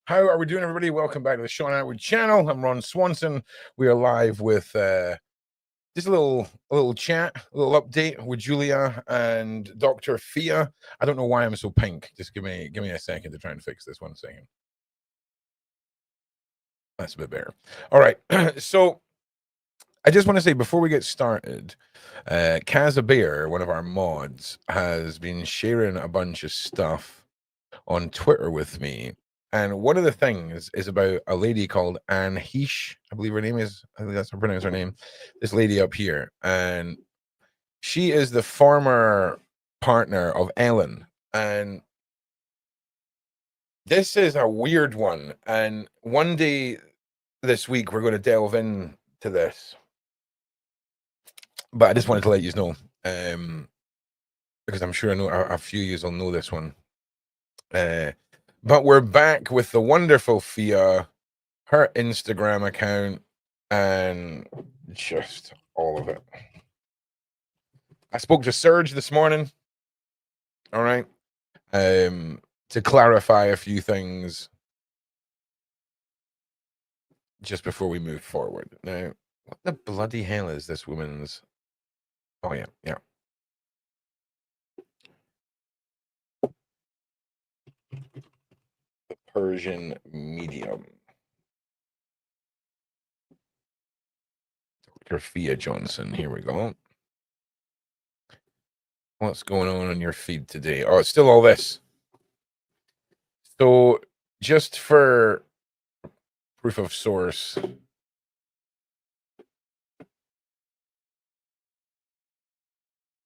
How are we doing, everybody? Welcome back to the Sean Atwood channel. I'm Ron Swanson. We are live with just a little chat, a little update with Julia and Dr. Fia. I don't know why I'm so pink. Just give me a second to try and fix this. 1 second. That's a bit better. All right. So I just want to say before we get started, Kaza Bear, one of our mods, has been sharing a bunch of stuff on Twitter with me. And one of the things is about a lady called Anne Heesh. I believe her name is, I think that's how I pronounce her name. This lady up here. And she is the former partner of Ellen. And this is a weird one. And one day this week, we're going to delve into this. But I just wanted to let you know, because I'm sure I know a few of you will know this one. But we're back with the wonderful Fia, her Instagram account, and just all of it. I spoke to Serge this morning, all right, to clarify a few things just before we move forward. Now, what the bloody hell is this woman's? Oh, yeah. The Persian medium. Dr. Fia Johnson. Here we go. What's going on your feed today? Oh, it's still all this. So just for proof of source,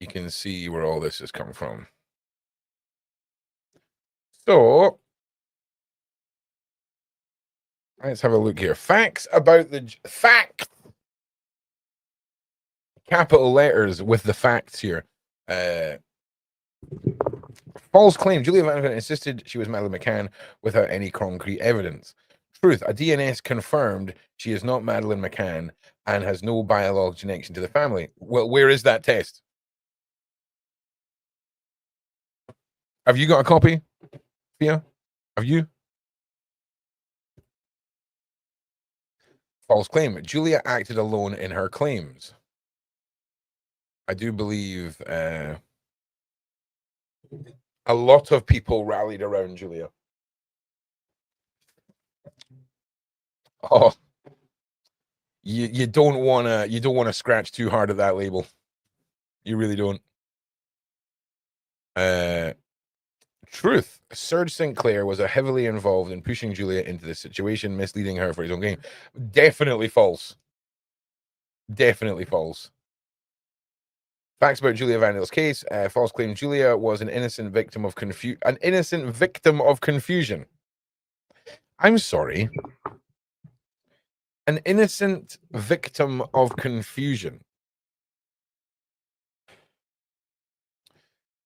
you can see where all this is coming from. So let's have a look here. Facts about the fact. Capital letters with the facts here. False claim. Julia Van insisted she was Madeleine McCann without any concrete evidence. Truth. A DNS confirmed she is not Madeleine McCann and has no biological connection to the family. Well, where is that test? Have you got a copy, Fia? Have you? False claim. Julia acted alone in her claims. I do believe a lot of people rallied around Julia. Oh, you don't wanna scratch too hard at that label. You really don't. Truth. Serge Sinclair was heavily involved in pushing Julia into this situation, misleading her for his own gain. Definitely false. Definitely false. Facts about Julia Vandel's case. False claim. Julia was an innocent victim of confusion. I'm sorry. An innocent victim of confusion.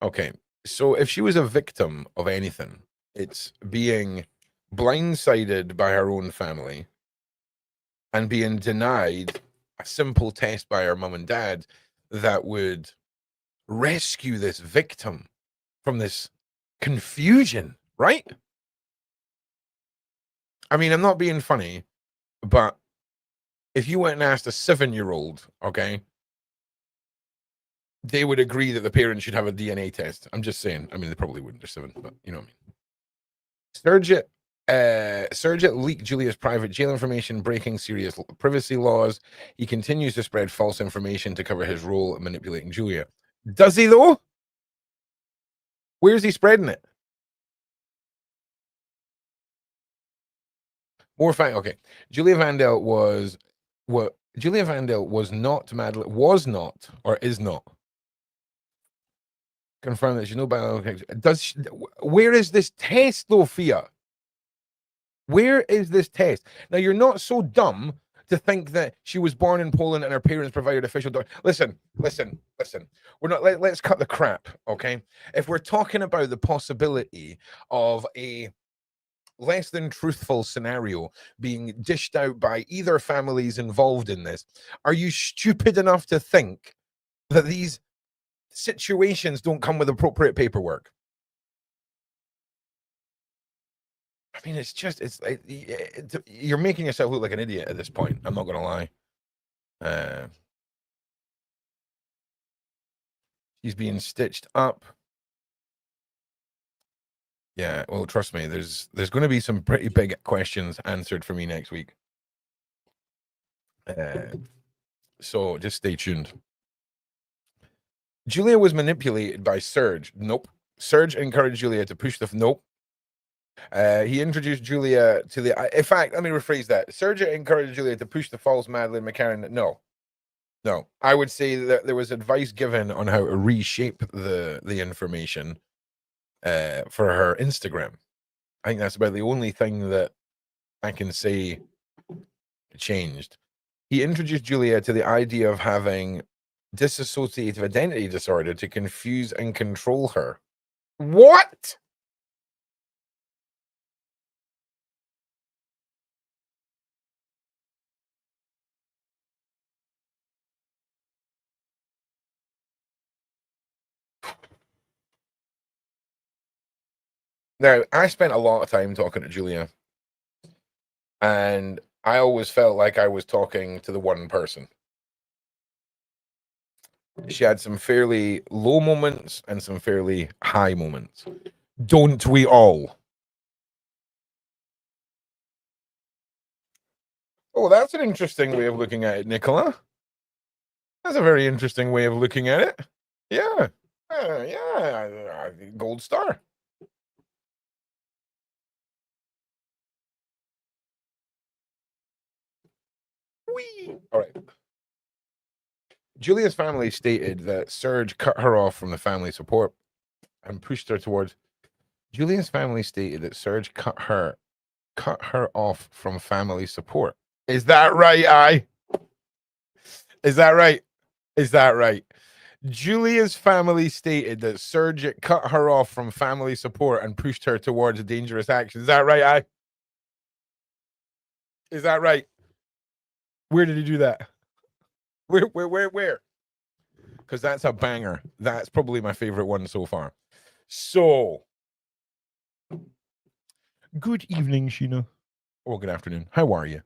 Okay. So if she was a victim of anything, it's being blindsided by her own family and being denied a simple test by her mom and dad that would rescue this victim from this confusion, right? I mean, I'm not being funny, but if you went and asked a 7-year-old, okay, they would agree that the parents should have a DNA test. I'm just saying. I mean, they probably wouldn't. They're 7, but you know what I mean. Serge leaked Julia's private jail information, breaking serious privacy laws. He continues to spread false information to cover his role in manipulating Julia. Does he, though? Where's he spreading it? More fact. Okay. Julia Vandel was not Madeleine, was not, or is not. Confirm that she's no biological. Where is this test, though, Fia? Where is this test? Now, you're not so dumb to think that she was born in Poland and her parents provided official Listen. We're not. Let's cut the crap, okay? If we're talking about the possibility of a less than truthful scenario being dished out by either families involved in this, are you stupid enough to think that these situations don't come with appropriate paperwork? I mean, it's just you're making yourself look like an idiot at this point. I'm not gonna lie. He's being stitched up. Yeah, well, trust me, there's going to be some pretty big questions answered for me next week. So just stay tuned. Julia was manipulated by Serge. Nope. Serge encouraged Julia to push the. Nope. He introduced Julia to the. In fact, let me rephrase that. Serge encouraged Julia to push the false Madeleine McCarran. No. No. I would say that there was advice given on how to reshape the information for her Instagram. I think that's about the only thing that I can say changed. He introduced Julia to the idea of having dissociative identity disorder to confuse and control her. What? Now, I spent a lot of time talking to Julia, and I always felt like I was talking to the one person. She had some fairly low moments and some fairly high moments. Don't we all? Oh, that's an interesting way of looking at it, Nicola. That's a very interesting way of looking at it. Yeah. Yeah. Gold star. Whee! All right. Julia's family stated that Serge cut her off from the family support and pushed her towards. Julia's family stated that Serge cut her off from family support. Is that right? Is that right? Is that right? Julia's family stated that Serge cut her off from family support and pushed her towards a dangerous action. Is that right? Is that right? Where did he do that? Where? Because that's a banger. That's probably my favorite one so far. So, good evening, Sheena. Or good afternoon. How are you?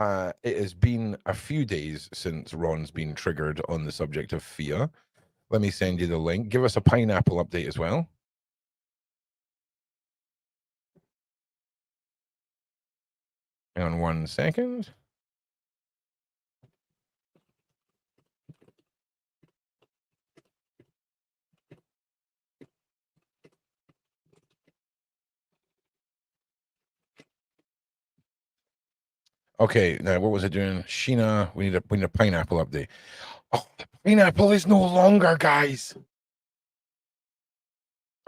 It has been a few days since Ron's been triggered on the subject of fear. Let me send you the link. Give us a pineapple update as well. Hang on 1 second. Okay, now what was it doing? Sheena, we need a pineapple update. Oh, the pineapple is no longer, guys.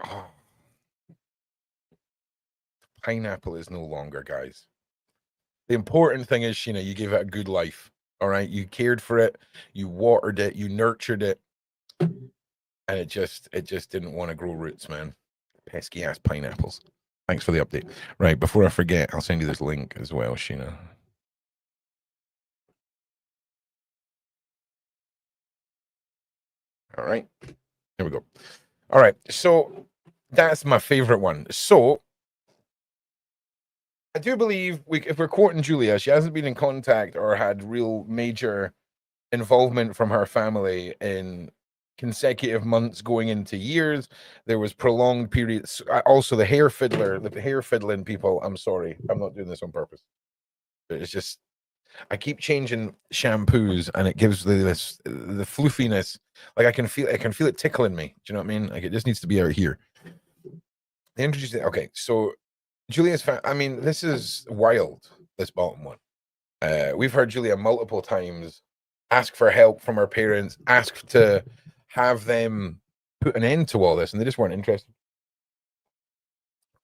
Oh. Pineapple is no longer, guys. The important thing is, Sheena, you gave it a good life. All right. You cared for it, you watered it, you nurtured it, and it just didn't want to grow roots, man. Pesky ass pineapples. Thanks for the update. Right, before I forget, I'll send you this link as well, Sheena. All right. Here we go. All right. So that's my favorite one. So I do believe if we're quoting Julia, she hasn't been in contact or had real major involvement from her family in consecutive months going into years. There was prolonged periods. Also, the hair fiddling people. I'm sorry. I'm not doing this on purpose. It's just I keep changing shampoos and it gives the floofiness. Like I can feel it tickling me. Do you know what I mean? Like it just needs to be out here. They introduced it. Okay, so Julia's I mean, this is wild, this bottom one. We've heard Julia multiple times ask for help from her parents, ask to have them put an end to all this, and they just weren't interested.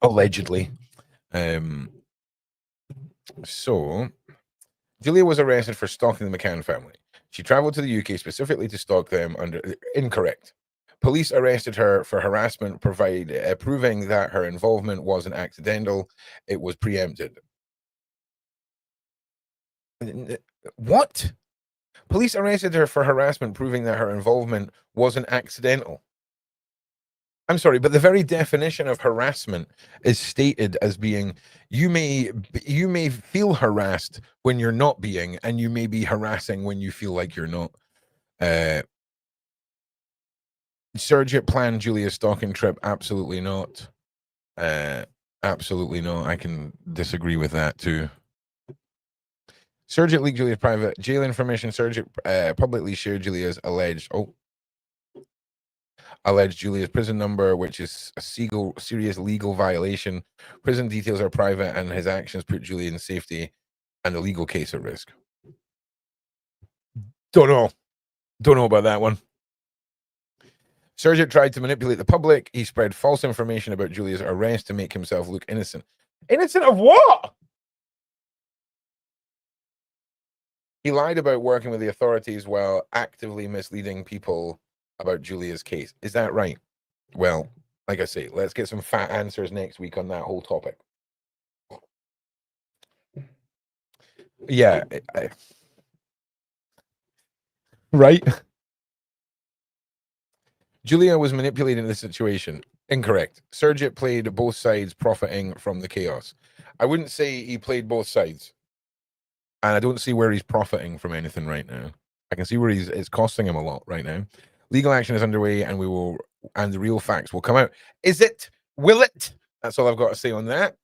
Allegedly. So Julia was arrested for stalking the McCann family. She traveled to the UK specifically to stalk them under incorrect. Police arrested her for harassment, proving that her involvement wasn't accidental; it was preempted. What? Police arrested her for harassment, proving that her involvement wasn't accidental. I'm sorry, but the very definition of harassment is stated as being you may feel harassed when you're not being, and you may be harassing when you feel like you're not. Sergeant planned Julia's stalking trip. Absolutely not. Absolutely not. I can disagree with that too. Sergeant leaked Julia's private jail information. Sergeant publicly shared Julia's alleged Julia's prison number, which is a serious legal violation. Prison details are private, and his actions put Julia in safety and a legal case at risk. Don't know about that one. Sergeant tried to manipulate the public. He spread false information about Julia's arrest to make himself look innocent. Innocent of what? He lied about working with the authorities while actively misleading people about Julia's case. Is that right? Well, like I say, let's get some fat answers next week on that whole topic. Yeah. Right? Julia was manipulating the situation. Incorrect. Sergeant played both sides, profiting from the chaos. I wouldn't say he played both sides. And I don't see where he's profiting from anything right now. I can see where it's costing him a lot right now. Legal action is underway, and the real facts will come out. Is it? Will it? That's all I've got to say on that.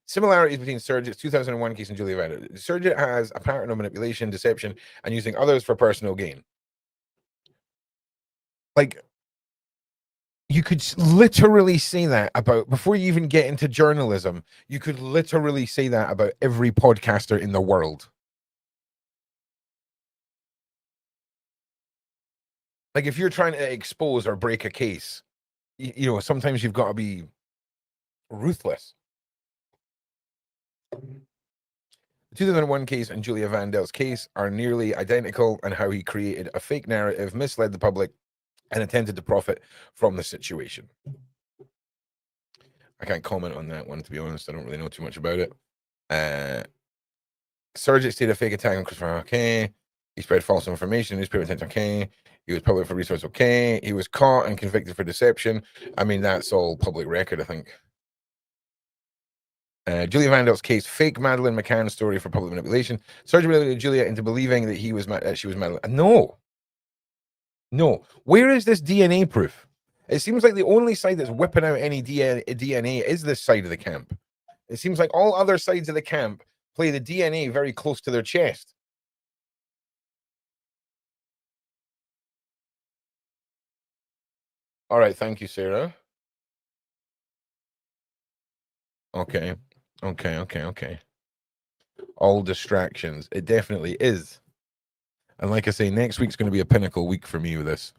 Similarities between Sergeant's 2001 case and Julia Wandelt. Sergeant has a pattern of manipulation, deception, and using others for personal gain. Like, you could literally say that about, before you even get into journalism, you could literally say that about every podcaster in the world. Like, if you're trying to expose or break a case, you know, sometimes you've got to be ruthless. The 2001 case and Julia Wandelt's case are nearly identical in how he created a fake narrative, misled the public, and attempted to profit from the situation. I can't comment on that one, to be honest. I don't really know too much about it. Sergeant stayed a fake attack on Christopher. Okay. He spread false information, newspaper attention. Okay. He was public for resource. Okay. He was caught and convicted for deception. I mean, that's all public record, I think. Julia Wandelt's case, fake Madeleine McCann story for public manipulation. Sergeant manipulated Julia into believing that she was Madeleine. No. Where is this DNA proof? It seems like the only side that's whipping out any DNA is this side of the camp. It seems like all other sides of the camp play the DNA very close to their chest. All right, thank you, Sarah. Okay. All distractions. It definitely is. And like I say, next week's going to be a pinnacle week for me with this.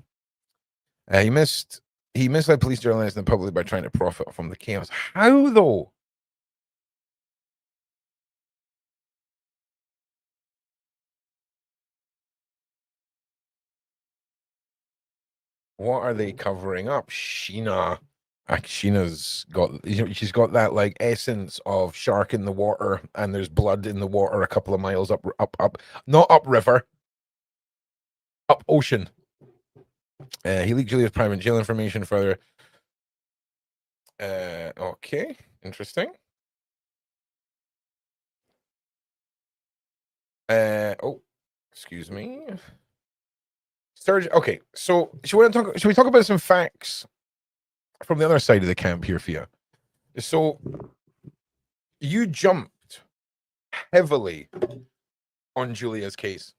He misled police journalists and the public by trying to profit from the chaos. How though? What are they covering up? Sheena. Sheena's got, she's got that like essence of shark in the water, and there's blood in the water a couple of miles up, not up river, up ocean. He leaked Julia's private jail information further. Okay, interesting. Oh, excuse me. Sturgeon. Okay, so should we talk about some facts from the other side of the camp here, Fia? So you jumped heavily on Julia's case.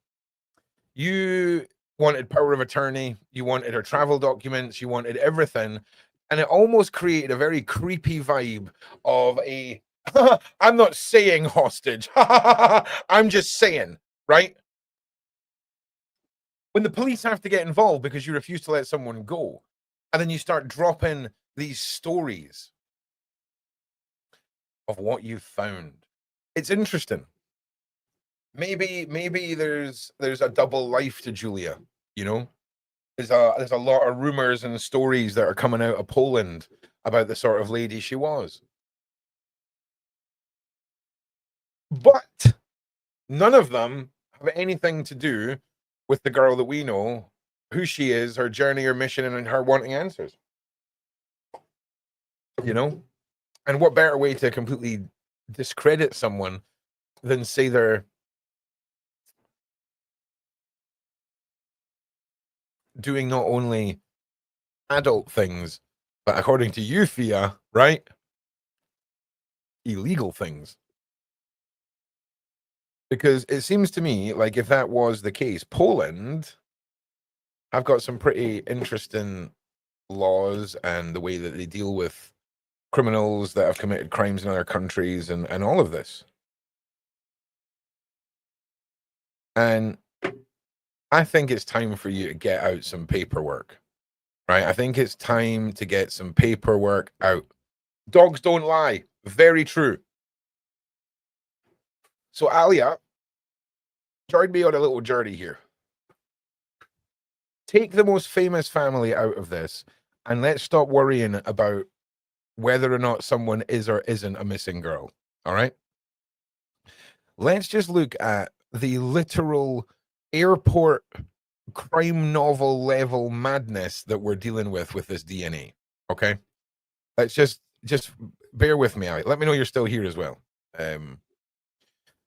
You wanted power of attorney, you wanted her travel documents, you wanted everything, and it almost created a very creepy vibe of a I'm not saying hostage. I'm just saying, right? When the police have to get involved because you refuse to let someone go, and then you start dropping these stories of what you found. It's interesting. Maybe there's a double life to Julia, you know? There's a lot of rumors and stories that are coming out of Poland about the sort of lady she was. But none of them have anything to do with the girl that we know who she is, her journey, her mission, and her wanting answers. You know? And what better way to completely discredit someone than say they're doing not only adult things, but according to you, Fia, right? Illegal things. Because it seems to me like if that was the case, Poland have got some pretty interesting laws and the way that they deal with criminals that have committed crimes in other countries and all of this. And I think it's time for you to get out some paperwork, right? I think it's time to get some paperwork out. Dogs don't lie. Very true. So, Alia, join me on a little journey here. Take the most famous family out of this, and let's stop worrying about whether or not someone is or isn't a missing girl. All right? Let's just look at the literal airport crime novel level madness that we're dealing with this DNA. Okay? Let's just bear with me, Ali. Let me know you're still here as well.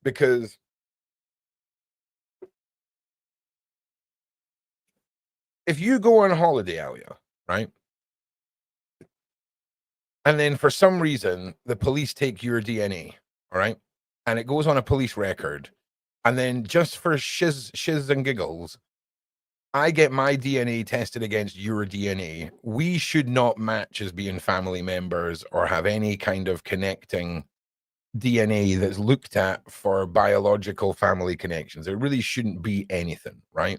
Because if you go on holiday, Alia, right? And then for some reason, the police take your DNA, all right? And it goes on a police record. And then just for shiz and giggles, I get my DNA tested against your DNA. We should not match as being family members or have any kind of connecting DNA that's looked at for biological family connections. There really shouldn't be anything, right?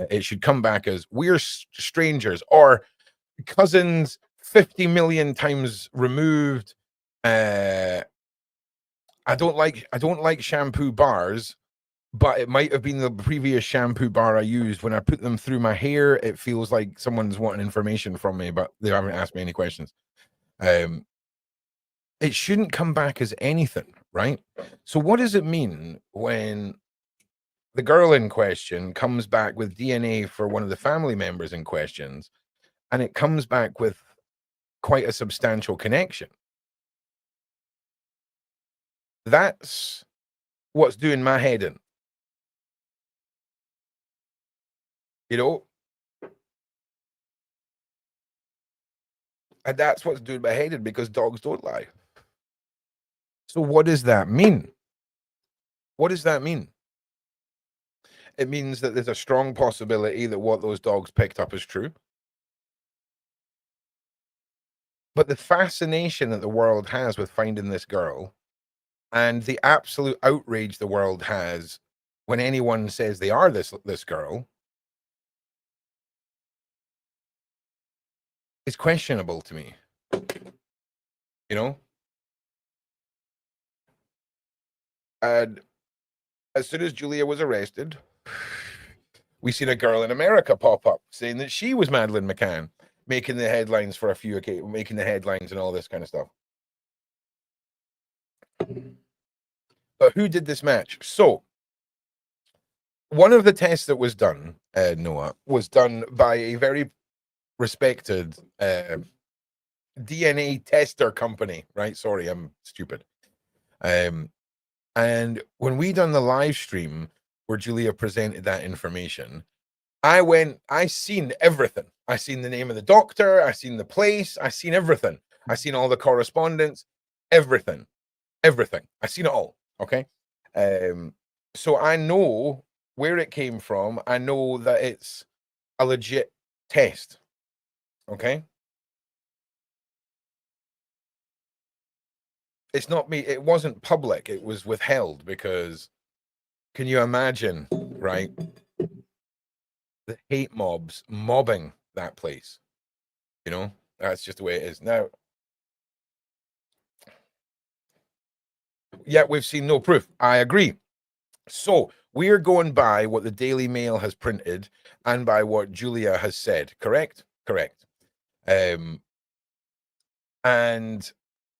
It should come back as we're strangers or cousins 50 million times removed. I don't like shampoo bars, but it might have been the previous shampoo bar I used. When I put them through my hair, it feels like someone's wanting information from me, but they haven't asked me any questions. It shouldn't come back as anything, right? So what does it mean when the girl in question comes back with DNA for one of the family members in questions, and it comes back with quite a substantial connection? That's what's doing my head in. You know? And that's what's doing my head in, because dogs don't lie. So what does that mean? What does that mean? It means that there's a strong possibility that what those dogs picked up is true. But the fascination that the world has with finding this girl and the absolute outrage the world has when anyone says they are this girl is questionable to me. You know? And as soon as Julia was arrested, we seen a girl in America pop up saying that she was Madeleine McCann, making the headlines for a few occasions, making the headlines and all this kind of stuff. But who did this match? So, one of the tests that was done, Noah, was done by a very respected DNA tester company, right? Sorry, I'm stupid. And when we done the live stream where Julia presented that information, I seen everything. I seen the name of the doctor, I seen the place, I seen everything. I seen all the correspondence, everything. I seen it all. Okay. So I know where it came from. I know that it's a legit test. Okay. It's not me. It wasn't public. It was withheld because can you imagine, right? The hate mobs mobbing that place. You know, that's just the way it is. Now, yet we've seen no proof. I agree. So we're going by what the Daily Mail has printed and by what Julia has said. Correct? Correct. And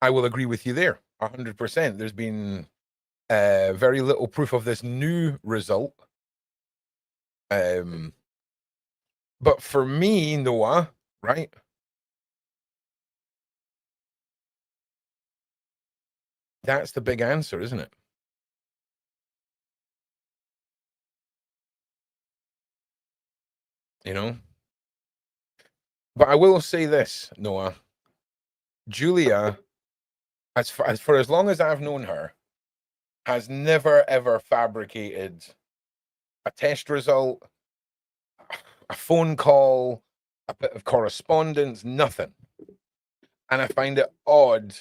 I will agree with you there 100%. There's been very little proof of this new result. But for me, Noah, right? That's the big answer, isn't it? You know? But I will say this, Noah. Julia, for as long as I've known her, has never ever fabricated a test result, a phone call, a bit of correspondence, nothing. And I find it odd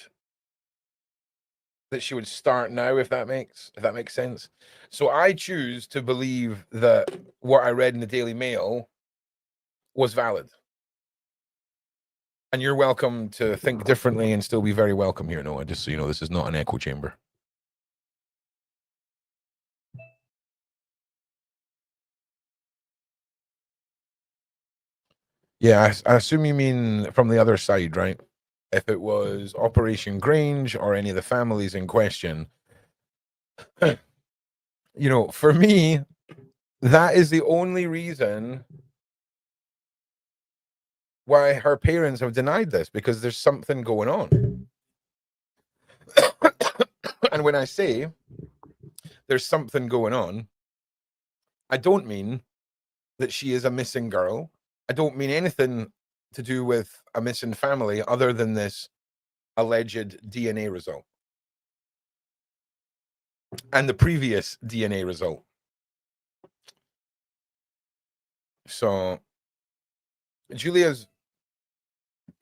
that she would start now, if that makes sense. So I choose to believe that what I read in the Daily Mail was valid. And you're welcome to think differently and still be very welcome here, Noah. Just so you know, this is not an echo chamber. Yeah, I assume you mean from the other side, right? If it was Operation Grange or any of the families in question, you know, for me, that is the only reason why her parents have denied this, because there's something going on. And when I say there's something going on, I don't mean that she is a missing girl. I don't mean anything to do with a missing family other than this alleged DNA result and the previous DNA result. So Julia's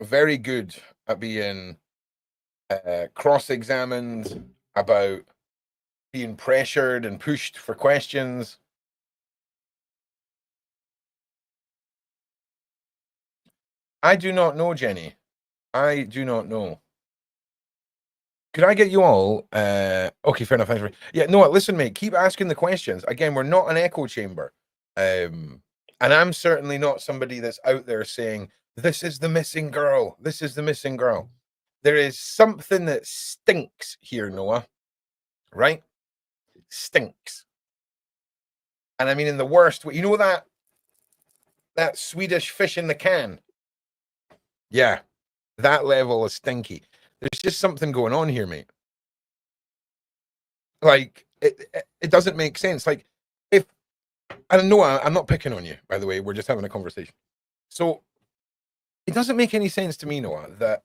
very good at being cross-examined, about being pressured and pushed for questions. I do not know, Jenny. I do not know. Could I get you all? Okay, fair enough. Thanks. Yeah, no, listen, mate. Keep asking the questions. Again, we're not an echo chamber, and I'm certainly not somebody that's out there saying this is the missing girl. This is the missing girl. There is something that stinks here, Noah. Right? Stinks. And I mean in the worst way. You know that Swedish fish in the can? Yeah, that level is stinky. There's just something going on here, mate. Like it doesn't make sense. Like if I don't know, I'm not picking on you, by the way. We're just having a conversation. So it doesn't make any sense to me, Noah, that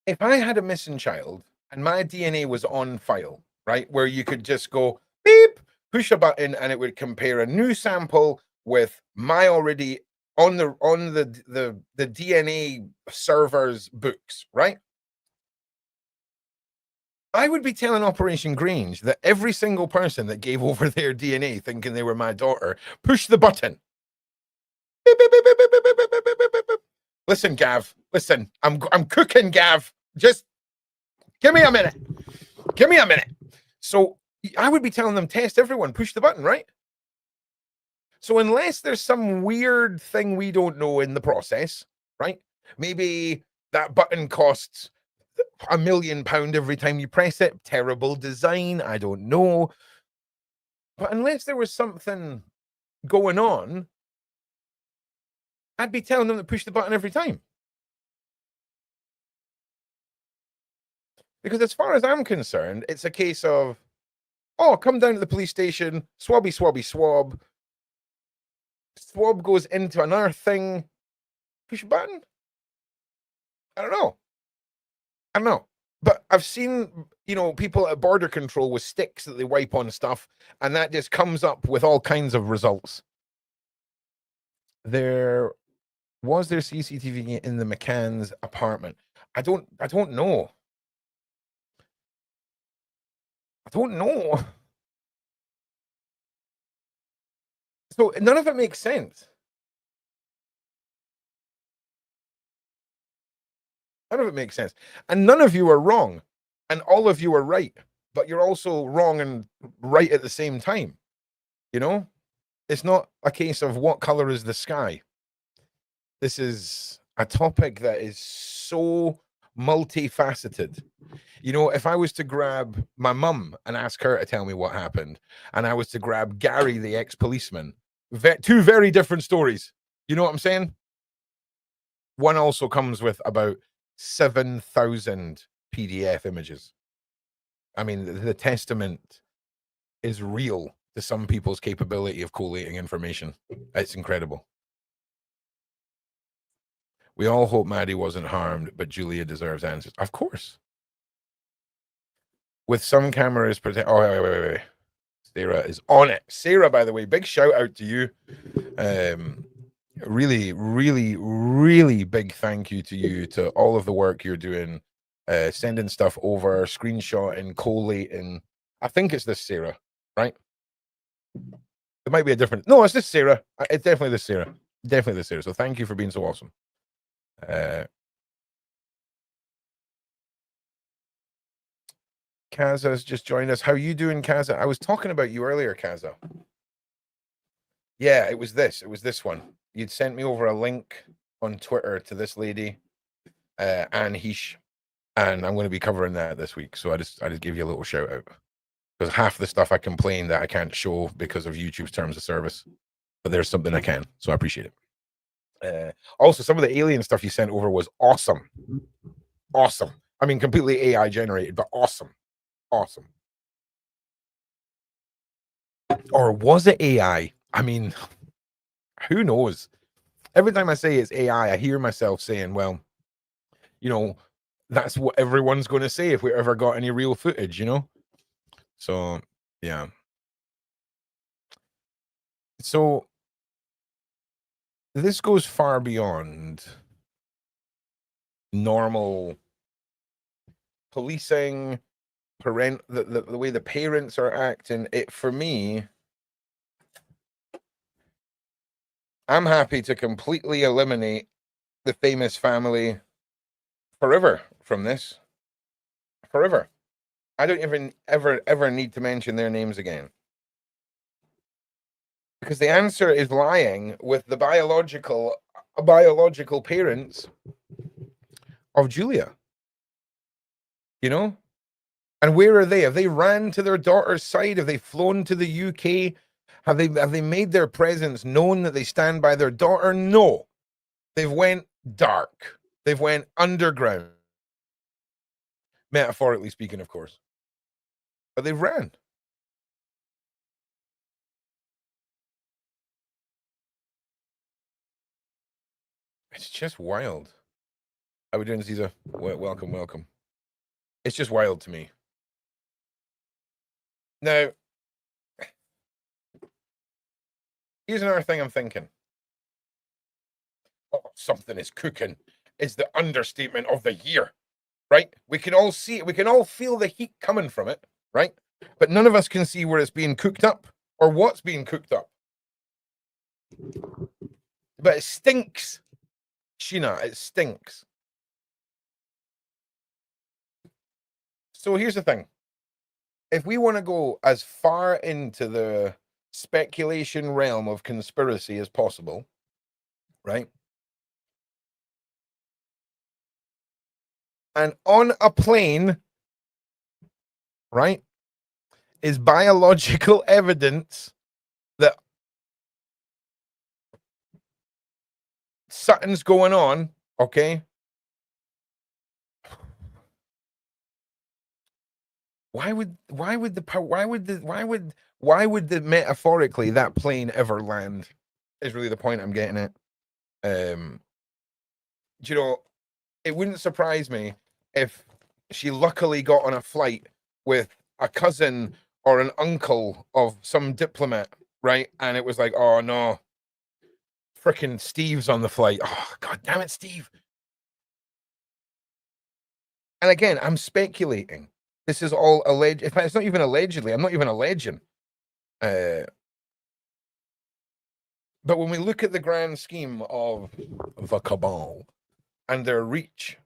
if I had a missing child and my DNA was on file, right, where you could just go beep, push a button, and it would compare a new sample with my already on the DNA server's books, right? I would be telling Operation Grange that every single person that gave over their DNA thinking they were my daughter, push the button. Beep, beep, beep, beep, beep, beep, beep, beep, beep, beep, beep. Listen, Gav. Listen, I'm cooking, Gav. Just give me a minute. Give me a minute. So I would be telling them, test everyone, push the button, right? So unless there's some weird thing we don't know in the process, right? Maybe that button costs £1 million every time you press it. Terrible design. I don't know. But unless there was something going on, I'd be telling them to push the button every time. Because as far as I'm concerned, it's a case of, oh, come down to the police station, swabby, swabby, swab. Swab goes into another thing. Push a button? I don't know. I don't know. But I've seen, you know, people at border control with sticks that they wipe on stuff, and that just comes up with all kinds of results. There was there CCTV in the McCann's apartment. I don't know. I don't know. So none of it makes sense. None of it makes sense. And none of you are wrong. And all of you are right. But you're also wrong and right at the same time. You know? It's not a case of what color is the sky. This is a topic that is so multifaceted. You know, if I was to grab my mum and ask her to tell me what happened, and I was to grab Gary, the ex-policeman, Two very different stories. You know what I'm saying? One also comes with about 7,000 PDF images. I mean, the testament is real to some people's capability of collating information. It's incredible. We all hope Maddie wasn't harmed, but Julia deserves answers. Of course. With some cameras protect. Oh, wait. Sarah is on it. Sarah, by the way, big shout out to you. Really, really, really big thank you to you, to all of the work you're doing, sending stuff over, screenshotting, collating. I think it's this Sarah, right? It might be a different. No, it's this Sarah. It's definitely this Sarah. Definitely this Sarah. So thank you for being so awesome. Kaza's just joined us. How you doing, Kaza? I was talking about you earlier, Kaza. Yeah, it was this. It was this one. You'd sent me over a link on Twitter to this lady, Anne Heesh, and I'm going to be covering that this week. So I just give you a little shout out, because half the stuff I complain that I can't show because of YouTube's terms of service, but there's something I can, so I appreciate it. Also, some of the alien stuff you sent over was awesome. Awesome. I mean, completely AI generated, but awesome. Awesome. Or was it AI? I mean, who knows? Every time I say it's AI, I hear myself saying, well, you know, that's what everyone's going to say if we ever got any real footage, you know? So, yeah. So, this goes far beyond normal policing, the way the parents are acting. It, for me, I'm happy to completely eliminate the famous family forever from this. Forever. I don't even ever need to mention their names again. Because the answer is lying with the biological parents of Julia. You know? And where are they? Have they ran to their daughter's side? Have they flown to the UK? Have they made their presence known that they stand by their daughter? No. They've went dark. They've went underground. Metaphorically speaking, of course. But they've ran. It's just wild. How we doing, Caesar? Welcome. It's just wild to me. Now, here's another thing I'm thinking. Oh, something is cooking is the understatement of the year, right? We can all see it. We can all feel the heat coming from it, right? But none of us can see where it's being cooked up or what's being cooked up. But it stinks, Sheena. It stinks. So here's the thing. If we want to go as far into the speculation realm of conspiracy as possible, right? And on a plane, right, is biological evidence that something's going on, okay? Why would metaphorically that plane ever land? Is really the point I'm getting at. You know, it wouldn't surprise me if she luckily got on a flight with a cousin or an uncle of some diplomat, right? And it was like, oh no, freaking Steve's on the flight. Oh, god damn it, Steve. And again, I'm speculating. This is all alleged. In fact, it's not even allegedly. I'm not even alleging. But when we look at the grand scheme of the cabal and their reach,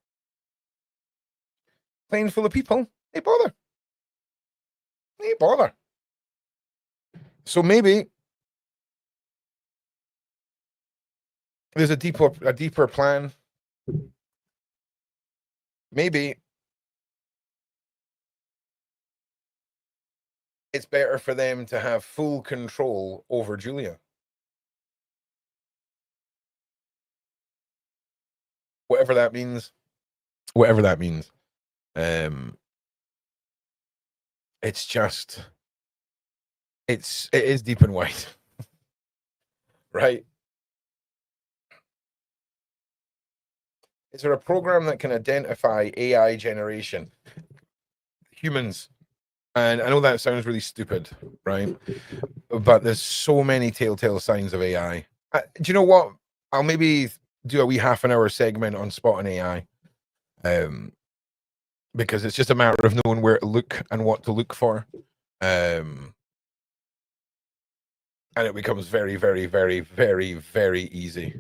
plane full of people, they bother. They bother. So maybe there's a deeper plan. Maybe it's better for them to have full control over Julia. whatever that means. Whatever that means. It's just, it is deep and wide, right? Is there a program that can identify AI generation? Humans. And I know that sounds really stupid, right? But there's so many telltale signs of AI. Do you know what? I'll maybe do a wee half-an-hour segment on spotting AI, because it's just a matter of knowing where to look and what to look for, and it becomes very, very, very, very, very easy.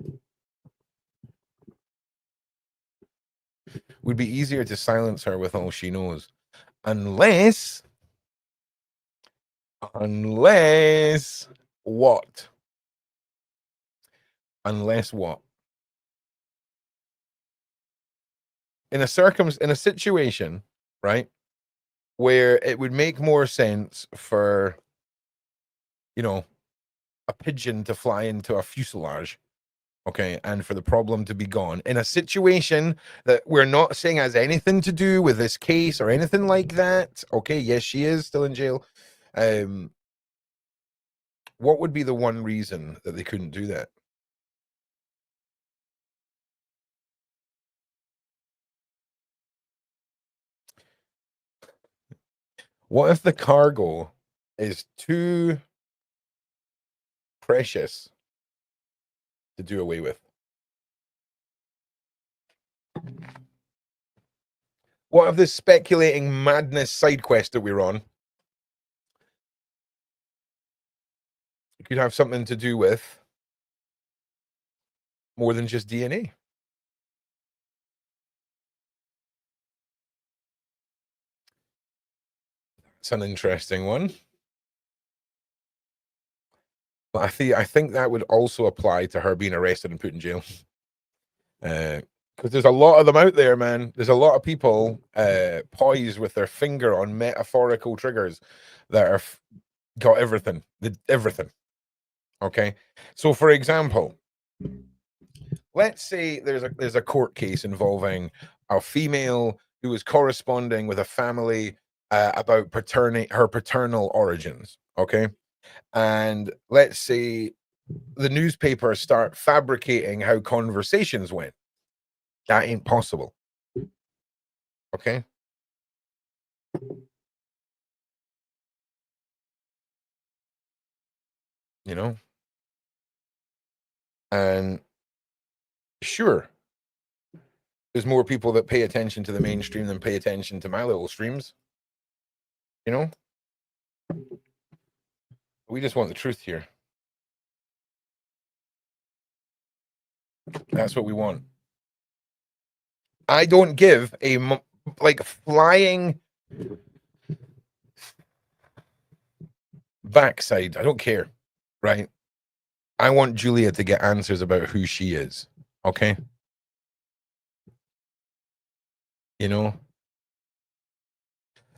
Would be easier to silence her with all she knows, unless what? Unless what? In a situation, right, where it would make more sense for, you know, a pigeon to fly into a fuselage, okay, and for the problem to be gone, in a situation that we're not saying has anything to do with this case or anything like that, okay, yes, she is still in jail, what would be the one reason that they couldn't do that? What if the cargo is too precious to do away with? What if this speculating madness side quest that we're on could have something to do with more than just DNA? It's an interesting one. But I think that would also apply to her being arrested and put in jail. Because there's a lot of them out there, man. There's a lot of people poised with their finger on metaphorical triggers that are got everything. Everything. Okay. So for example, let's say there's a court case involving a female who was corresponding with a family about her paternal origins. Okay. And let's say the newspapers start fabricating how conversations went. That ain't possible. Okay. You know? And sure, there's more people that pay attention to the mainstream than pay attention to my little streams. You know? We just want the truth here. That's what we want. I don't give a like flying backside. I don't care. Right? I want Julia to get answers about who she is. Okay? You know?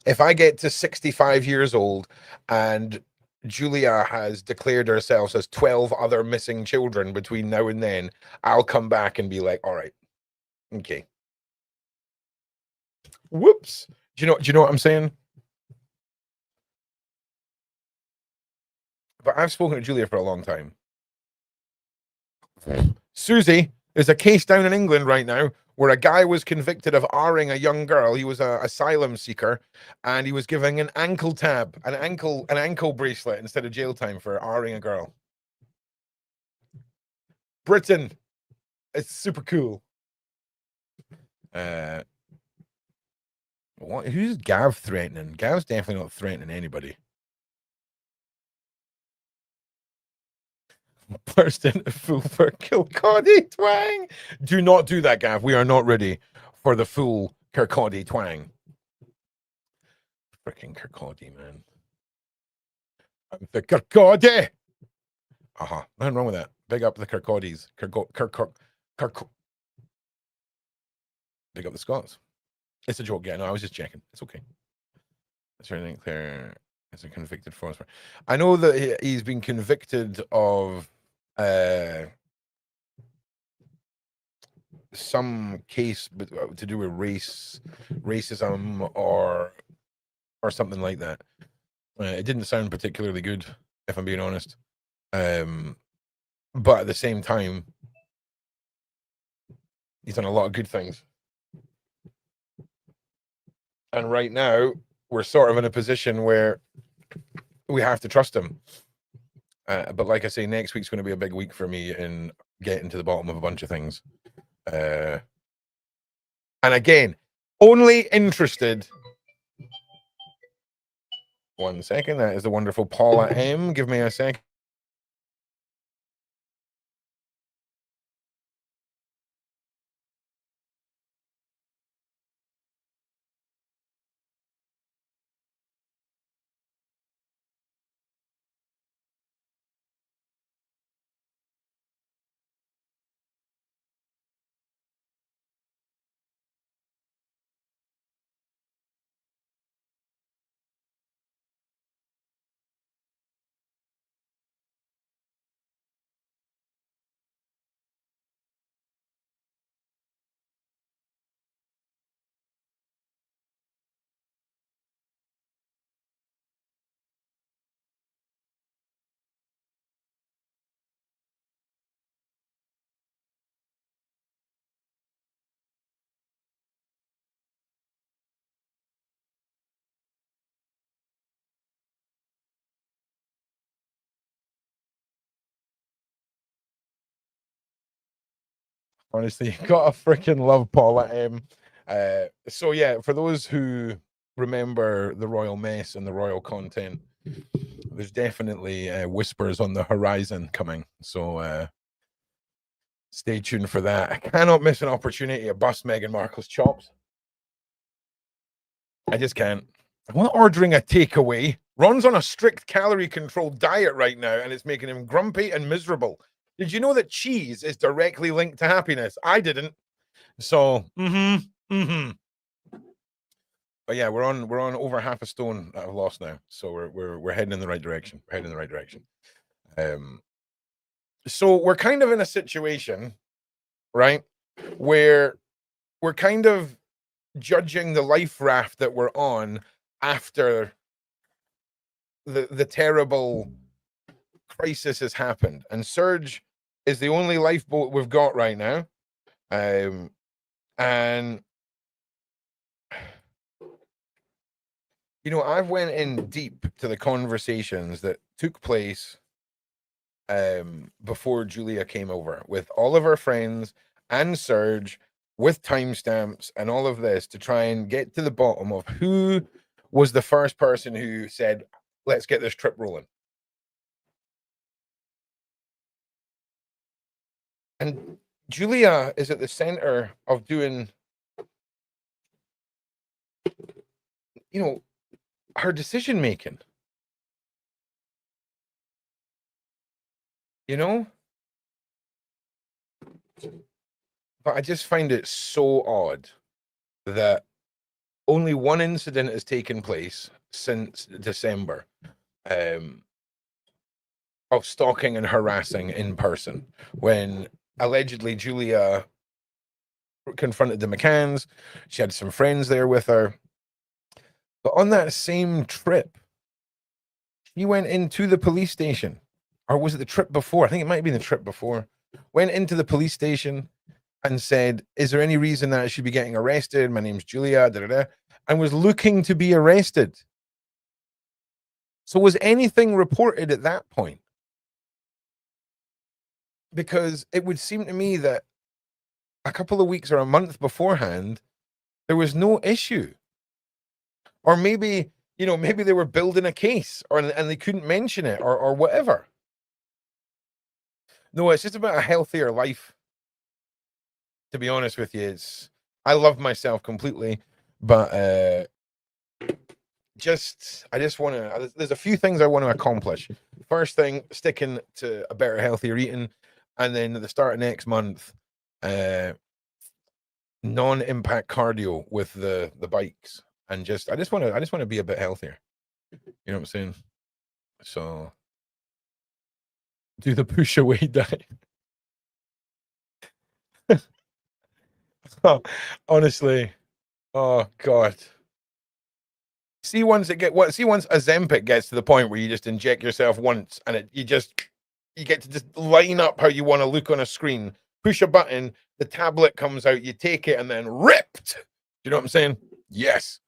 If I get to 65 years old and Julia has declared herself as 12 other missing children between now and then, I'll come back and be like, all right, okay. Whoops. Do you know what I'm saying? But I've spoken to Julia for a long time. Susie, there's a case down in England right now where a guy was convicted of R-ing a young girl. He was an asylum seeker, and he was giving an ankle tab, an ankle bracelet instead of jail time for R-ing a girl. Britain, it's super cool. What? Who's Gav threatening? Gav's definitely not threatening anybody. Burst into full for Kirkcaldy twang. Do not do that, Gav. We are not ready for the full Kirkcaldy twang. Freaking Kirkcaldy, man. I'm the Kirkcaldy. Nothing wrong with that. Big up the Kirkcaldys. Big up the Scots. It's a joke. Yeah, no, I was just checking. It's okay. Is there anything clear? Is a convicted force? I know that he's been convicted of some case to do with racism, or something like that. It didn't sound particularly good, if I'm being honest. But at the same time, he's done a lot of good things. And right now, we're sort of in a position where we have to trust him. But like I say, next week's going to be a big week for me in getting to the bottom of a bunch of things. And again, only interested. 1 second. That is the wonderful Paula M. Give me a second. Honestly, gotta freaking love Paula M. So yeah, for those who remember the royal mess and the royal content, there's definitely whispers on the horizon coming. So stay tuned for that. I cannot miss an opportunity to bust Meghan Markle's chops. I just can't. I'm not ordering a takeaway. Ron's on a strict calorie controlled diet right now, and it's making him grumpy and miserable. Did you know that cheese is directly linked to happiness? I didn't. So, But yeah, we're on over half a stone that I've lost now. So we're heading in the right direction. We're heading in the right direction. So we're kind of in a situation, right, where we're kind of judging the life raft that we're on after the terrible crisis has happened, and Surge is the only lifeboat we've got right now. And you know, I've went in deep to the conversations that took place before Julia came over with all of her friends and Surge, with timestamps and all of this, to try and get to the bottom of who was the first person who said, let's get this trip rolling. And Julia is at the center of doing, you know, her decision making. You know? But I just find it so odd that only one incident has taken place since December of stalking and harassing in person, when allegedly Julia confronted the McCanns. She had some friends there with her. But on that same trip, she went into the police station. Or was it the trip before? I think it might have been the trip before. Went into the police station and said, is there any reason that I should be getting arrested? My name's Julia, and was looking to be arrested. So was anything reported at that point? Because it would seem to me that a couple of weeks or a month beforehand, there was no issue. Or maybe, you know, maybe they were building a case, and they couldn't mention it, or whatever. No, it's just about a healthier life. To be honest with you, I love myself completely, but I just want to. There's a few things I want to accomplish. First thing, sticking to a better, healthier eating, and then at the start of next month, non-impact cardio with the bikes, and I just want to be a bit healthier. You know what I'm saying? So do the push away diet. Honestly, oh god. See once Ozempic gets to the point where you just inject yourself once and you get to just line up how you want to look on a screen, push a button, the tablet comes out, you take it, and then ripped. You know what I'm saying? Yes.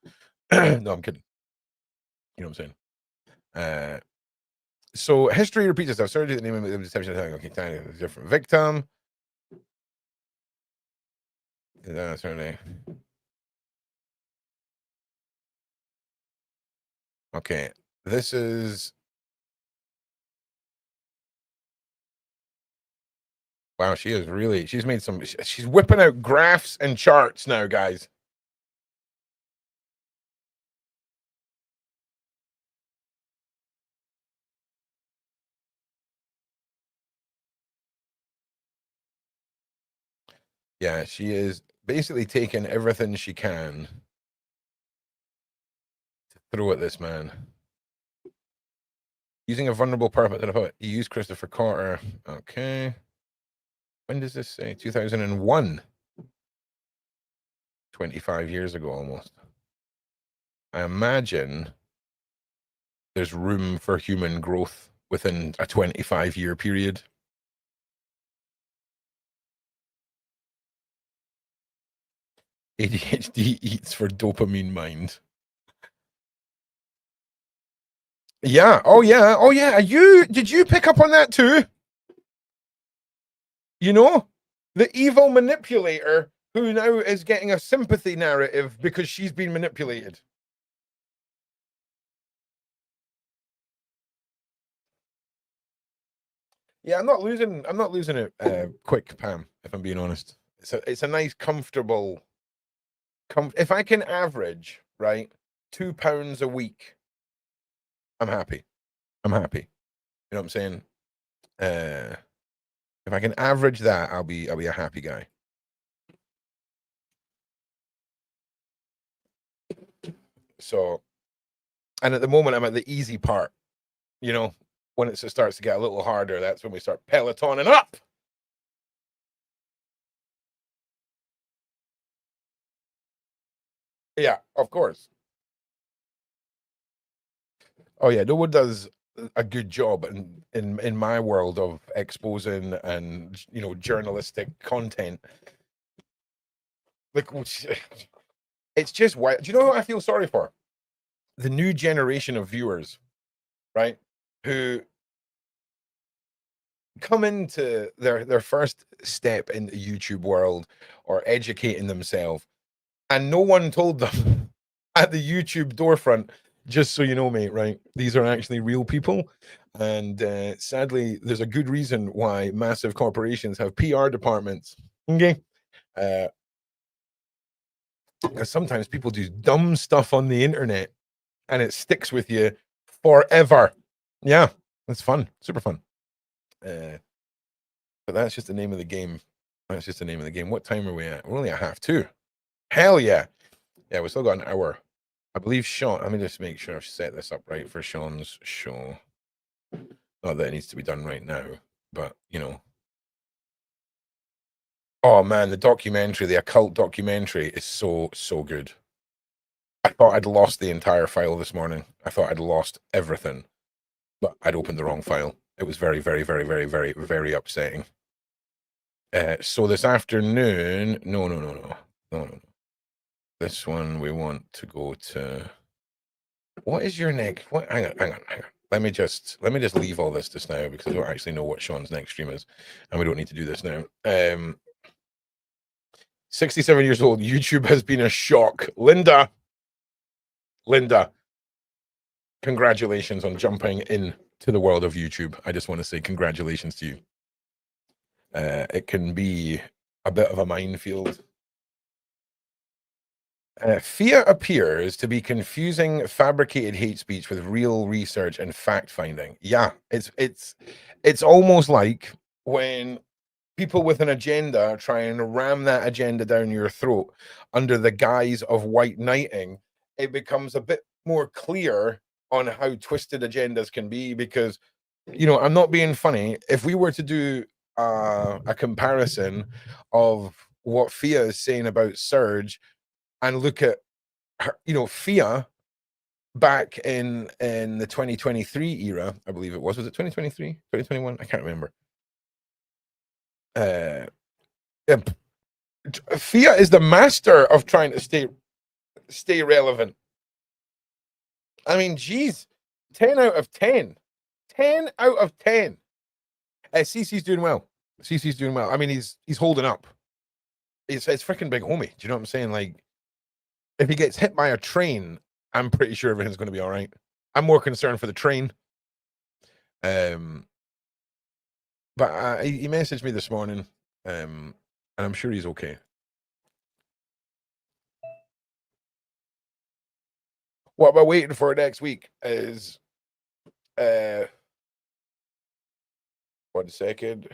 No, I'm kidding. You know what I'm saying? So history repeats itself. Sorry, the name of the deception. Okay, different victim. Certainly. Okay, this is. Wow, she's made some, she's whipping out graphs and charts now, guys. Yeah, she is basically taking everything she can to throw at this man. Using a vulnerable parapet to the foot. You use Christopher Carter. Okay. When does this say? 2001. 25 years ago almost. I imagine there's room for human growth within a 25-year period. ADHD eats for dopamine mind. Yeah. Oh yeah. Oh yeah. Did you pick up on that too? You know, the evil manipulator who now is getting a sympathy narrative because she's been manipulated. Yeah, I'm not losing it quick, Pam, if I'm being honest. It's a nice, comfortable if I can average, right, £2 a week, I'm happy. I'm happy. You know what I'm saying? If I can average that, I'll be a happy guy. So, and at the moment I'm at the easy part. You know, when it starts to get a little harder, that's when we start pelotoning up. Yeah, of course. Oh yeah, no one does a good job in my world of exposing and journalistic content. Like it's just why. Do you know what I feel sorry for? The new generation of viewers, right? Who come into their first step in the YouTube world or educating themselves, and no one told them at the YouTube doorfront, just so you know, mate, right? These are actually real people. And sadly, there's a good reason why massive corporations have PR departments. Okay. Because sometimes people do dumb stuff on the internet and it sticks with you forever. Yeah, it's fun, super fun. But that's just the name of the game. That's just the name of the game. What time are we at? We're only at 2:30. Hell yeah. Yeah, we still got an hour. I believe Sean, let me just make sure I've set this up right for Sean's show. Not that it needs to be done right now, but Oh man, the documentary, the occult documentary is so good. I thought I'd lost the entire file this morning. I thought I'd lost everything, but I'd opened the wrong file. It was very, very, very, very, very, very upsetting. So this afternoon, no. This one we want to go to. What is your next? What? Hang on. Let me just leave all this just now because I don't actually know what Sean's next stream is, and we don't need to do this now. 67 years old. YouTube has been a shock. Linda, congratulations on jumping in to the world of YouTube. I just want to say congratulations to you. It can be a bit of a minefield. Fear appears to be confusing fabricated hate speech with real research and fact finding. Yeah, it's almost like when people with an agenda try and ram that agenda down your throat under the guise of white knighting, it becomes a bit more clear on how twisted agendas can be. Because I'm not being funny. If we were to do a comparison of what Fia is saying about Surge and look at her, Fia back in the 2023 era, I believe it was it 2023, 2021? I can't remember. Yeah, Fia is the master of trying to stay relevant. I mean, geez, 10 out of 10. 10 out of 10. CC's doing well. CC's doing well. I mean, he's holding up. It's freaking big homie. Do you know what I'm saying? Like, if he gets hit by a train, I'm pretty sure everything's going to be all right. I'm more concerned for the train. But he messaged me this morning, and I'm sure he's okay. What we're waiting for next week is 1 second.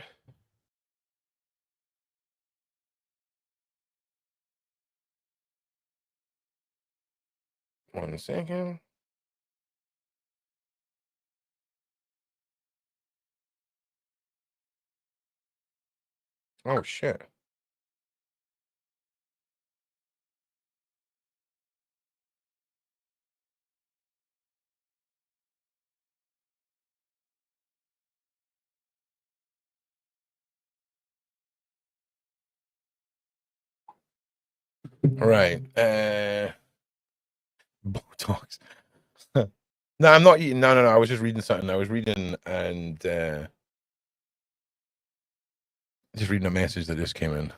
One second. Oh shit. Right. Botox. No, I'm not eating. No. I was just reading something. I was reading and just reading a message that just came in.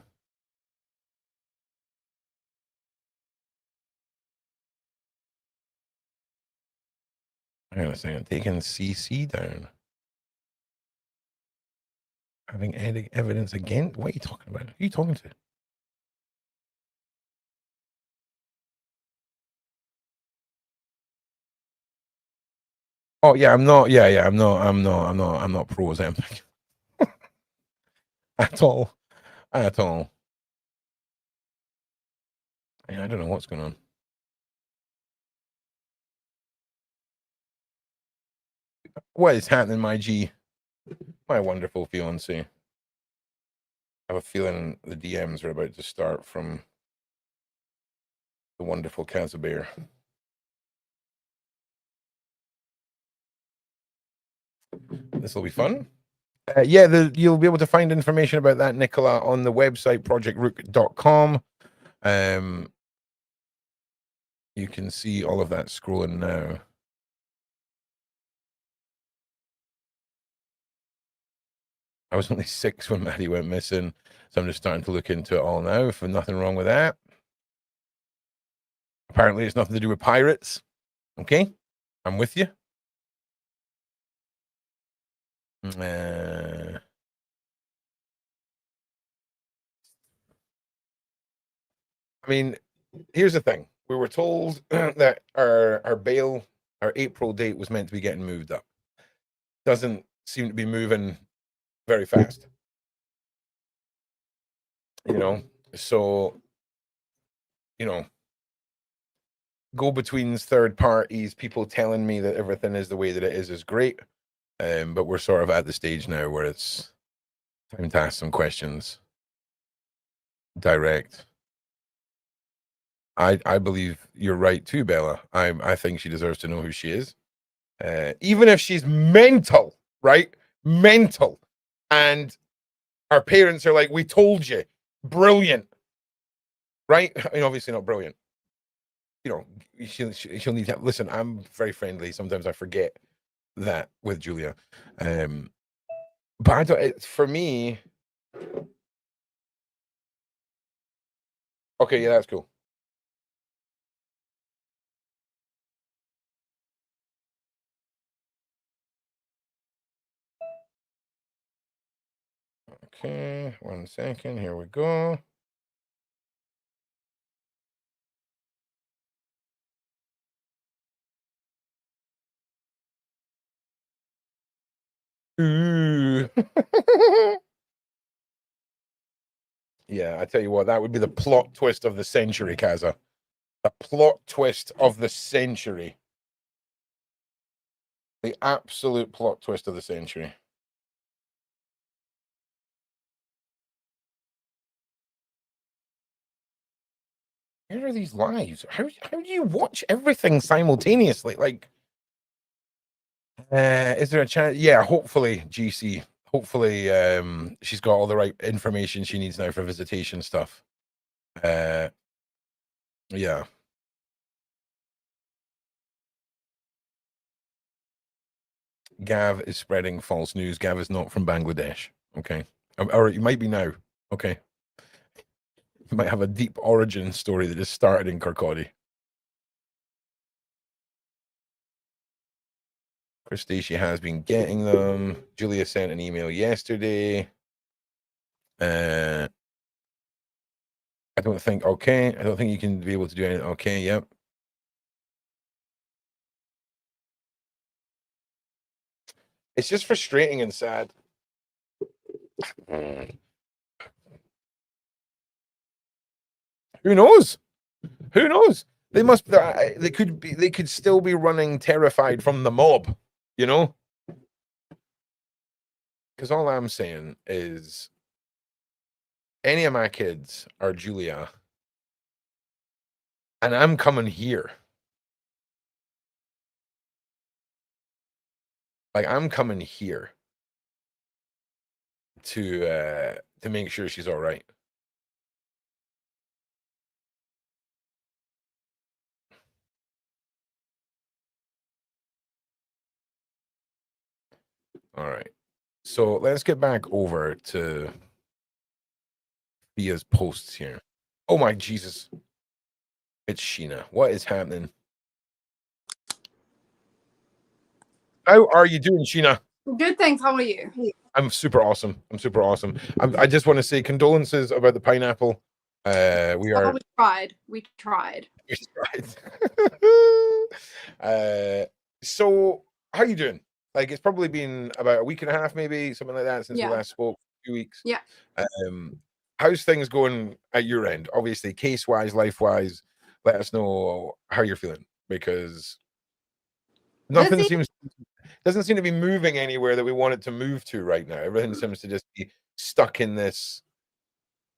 Hang on a second. Taking CC down. Having evidence again? What are you talking about? Who are you talking to? Oh yeah, I'm not. Yeah, I'm not pro Ozempic at all. At all. Yeah, I don't know what's going on. What is happening, my G? My wonderful fiance. I have a feeling the DMs are about to start from the wonderful Casabear. This will be fun. Yeah, you'll be able to find information about that, Nicola, on the website ProjectROOQ.com. You can see all of that scrolling now. I was only 6 when Maddie went missing, so I'm just starting to look into it all now. For nothing wrong with that. Apparently, it's nothing to do with pirates. Okay, I'm with you. I mean, here's the thing: we were told that our bail, our April date, was meant to be getting moved up. Doesn't seem to be moving very fast. So go-betweens, third parties, people telling me that everything is the way that it is great. But we're sort of at the stage now where it's time to ask some questions. Direct. I believe you're right too, Bella. I think she deserves to know who she is. Even if she's mental, right? Mental. And our parents are like, we told you. Brilliant. Right? I mean, obviously not brilliant. She'll need to listen. I'm very friendly. Sometimes I forget that with Julia. But I don't, for me. Okay, yeah, that's cool. Okay, 1 second. Here we go. Ooh. Yeah, I tell you what, that would be the plot twist of the century, Kaza. The plot twist of the century. The absolute plot twist of the century. Where are these lives? How do you watch everything simultaneously? Like, is there a chance? Yeah, hopefully, GC. Hopefully, she's got all the right information she needs now for visitation stuff. Yeah. Gav is spreading false news. Gav is not from Bangladesh. Okay. Or it might be now. Okay. You might have a deep origin story that just started in Kirkcaldy. Christacia has been getting them. Julia sent an email yesterday. I don't think, okay. I don't think you can be able to do anything. Okay, yep. It's just frustrating and sad. Who knows? Who knows? They must. They could be. They could still be running terrified from the mob. You know. Because all I'm saying is, any of my kids are Julia, and I'm coming here. Like I'm coming here to make sure she's all right. All right. So let's get back over to Thea's posts here. Oh my Jesus. It's Sheena. What is happening? How are you doing, Sheena? Good, thanks. How are you? I'm super awesome. I'm super awesome. I just want to say condolences about the pineapple. We tried. We tried. So how you doing? Like it's probably been about a week and a half, maybe something like that, since we last spoke. 2 weeks. Yeah. How's things going at your end? Obviously, case wise, life wise. Let us know how you're feeling, because nothing doesn't seem to be moving anywhere that we want it to move to right now. Everything seems to just be stuck in this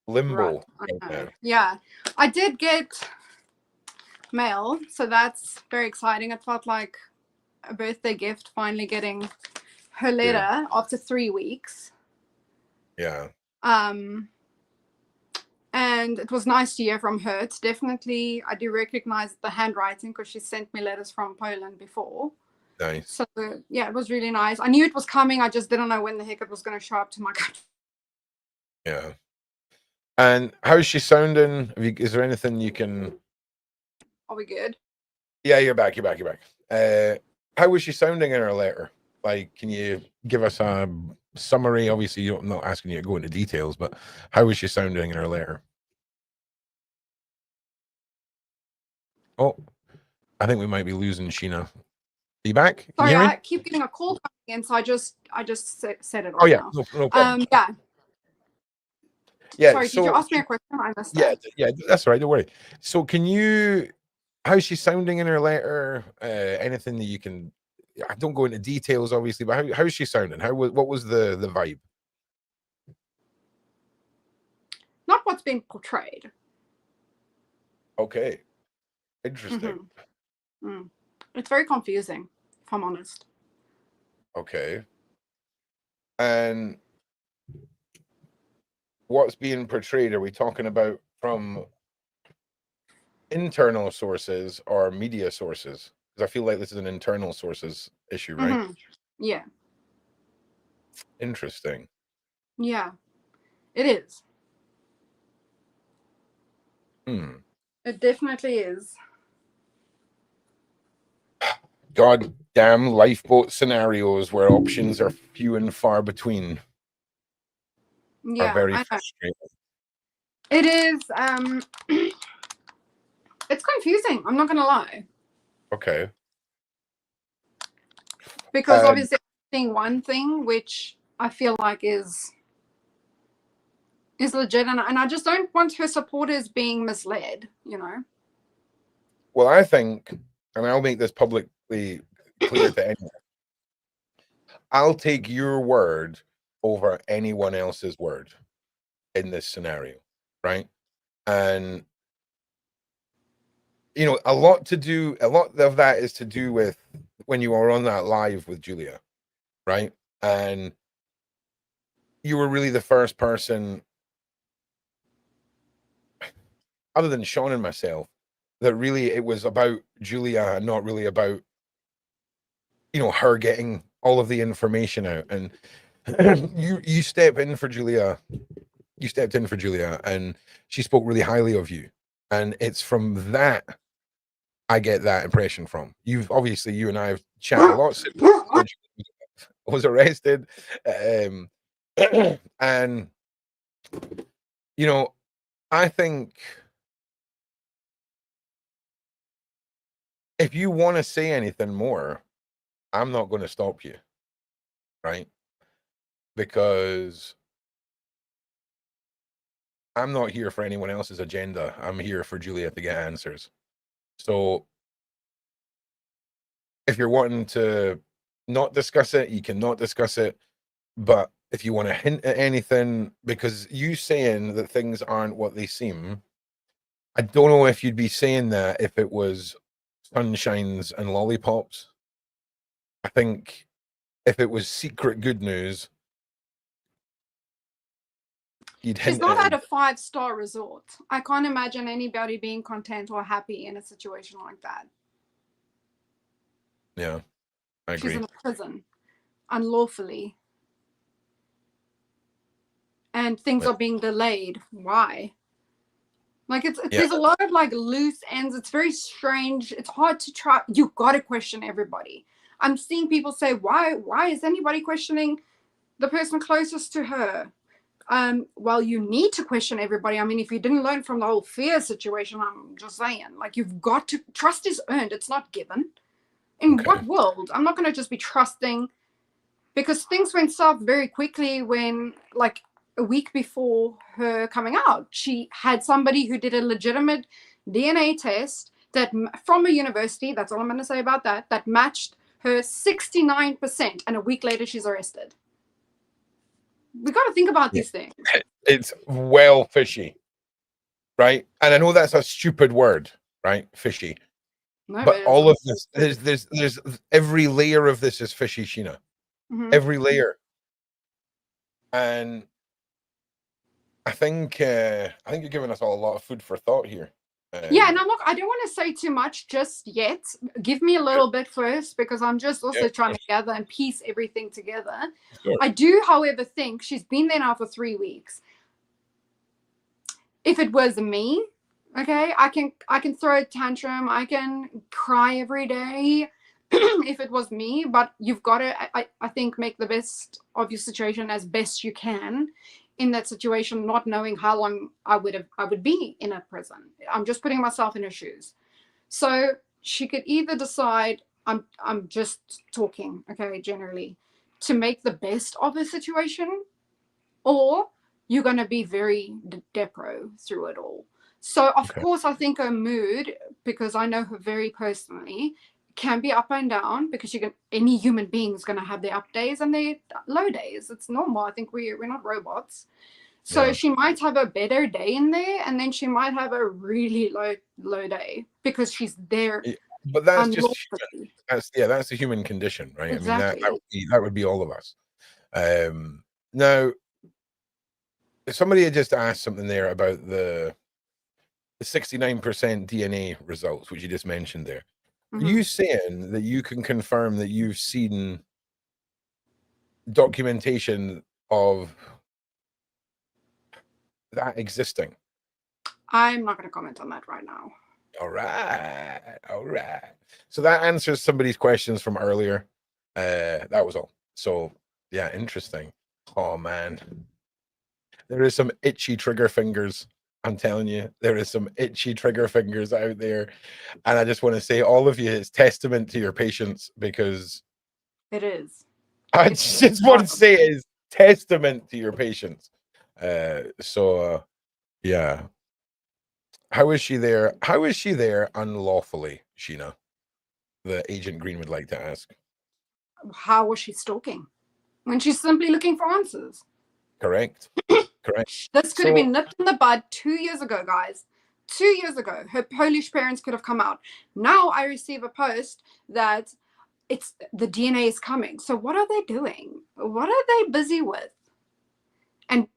limbo right now. Yeah, I did get mail, so that's very exciting. It felt like a birthday gift, finally getting her letter after 3 weeks. Yeah. And it was nice to hear from her. It's definitely, I do recognize the handwriting because she sent me letters from Poland before. Nice. So yeah, it was really nice. I knew it was coming. I just didn't know when the heck it was going to show up to my country. Yeah. And how's she sounding? Is there anything you can? Are we good? Yeah, you're back. You're back. How was she sounding in her letter? Like, can you give us a summary? Obviously, I'm not asking you to go into details, but how was she sounding in her letter? Oh, I think we might be losing Sheena. Are you back? Sorry, I keep getting a call coming in, so I just set it off. Oh yeah, now. no problem. Yeah. Sorry, did you ask me a question? I missed that. Yeah, that's all right. Don't worry. So, how's she sounding in her letter? Anything that you can? I don't go into details, obviously, but how's she sounding? What was the vibe? Not what's being portrayed. Okay, interesting. It's very confusing, if I'm honest. Okay. And what's being portrayed? Are we talking about from internal sources or media sources? Because I feel like this is an internal sources issue, right? Yeah. Interesting. Yeah, it is. It definitely is. God damn lifeboat scenarios where options are few and far between. Yeah, are very frustrating. It is. It's confusing. I'm not gonna lie. Okay. Because obviously, I'm seeing one thing which I feel like is legit, and I just don't want her supporters being misled. You know. Well, I think, and I'll make this publicly clear to anyone, I'll take your word over anyone else's word in this scenario, right? And you know, a lot of that is to do with when you were on that live with Julia, right? And you were really the first person, other than Sean and myself, that really it was about Julia and not really about, you know, her getting all of the information out. And you stepped in for Julia. You stepped in for Julia, and she spoke really highly of you. And it's from that I get that impression from. You've obviously, you and I have chatted a lot since Julia was arrested. And you know, I think if you want to say anything more, I'm not going to stop you, right? Because I'm not here for anyone else's agenda. I'm here for Julia to get answers. So if you're wanting to not discuss it, you can not discuss it. But if you want to hint at anything, because you saying that things aren't what they seem, I don't know if you'd be saying that if it was sunshines and lollipops. I think if it was secret good news, you'd She's hint not at at a 5-star resort. I can't imagine anybody being content or happy in a situation like that. Yeah, I agree. She's in a prison, unlawfully. And things are being delayed. Why? Like there's a lot of like loose ends. It's very strange. It's hard to try. You got to question everybody. I'm seeing people say, why is anybody questioning the person closest to her? Well, you need to question everybody. I mean, if you didn't learn from the whole fear situation, I'm just saying, like, you've got to, trust is earned. It's not given. In what world? I'm not going to just be trusting, because things went south very quickly when, like, a week before her coming out, she had somebody who did a legitimate DNA test that from a university, that's all I'm going to say about that, that matched her 69%. And a week later, she's arrested. We got to think about these things. It's well fishy, right? And I know that's a stupid word, right? Fishy. No, but all of this, there's every layer of this is fishy, Sheena. Mm-hmm. Every layer. And I think you're giving us all a lot of food for thought here. Yeah, and I don't want to say too much just yet. Give me a little bit first, because I'm just also trying to gather and piece everything together. Sure. I do, however, think she's been there now for 3 weeks. If it was me, okay, I can throw a tantrum, I can cry every day if it was me, but you've got to, I think, make the best of your situation as best you can in that situation, not knowing how long I would be in a prison. I'm just putting myself in her shoes. So she could either decide, I'm just talking, okay, generally, to make the best of the situation, or you're going to be very depro through it all. So, of course, I think her mood, because I know her very personally, can be up and down, because any human being is going to have their up days and their low days. It's normal. I think we're not robots. So she might have a better day in there, and then she might have a really low day because she's there. But that's just human. That's the human condition, right? Exactly. I mean, that would be all of us. Now, somebody had just asked something there about the 69% DNA results, which you just mentioned there. Mm-hmm. Are you saying that you can confirm that you've seen documentation of that existing? I'm not going to comment on that right now. All right. So that answers somebody's questions from earlier. That was all. So yeah, interesting. Oh man, there is some itchy trigger fingers. I'm telling you, there is some itchy trigger fingers out there. And I just want to say, all of you, it's testament to your patience, because it is. I just want to say it is testament to your patience. Yeah. How is she there? How is she there unlawfully, Sheena? The Agent Green would like to ask. How was she stalking when she's simply looking for answers? Correct. Correct. This could have been nipped in the bud 2 years ago, guys. 2 years ago, her Polish parents could have come out. Now I receive a post that it's the DNA is coming. So what are they doing? What are they busy with? And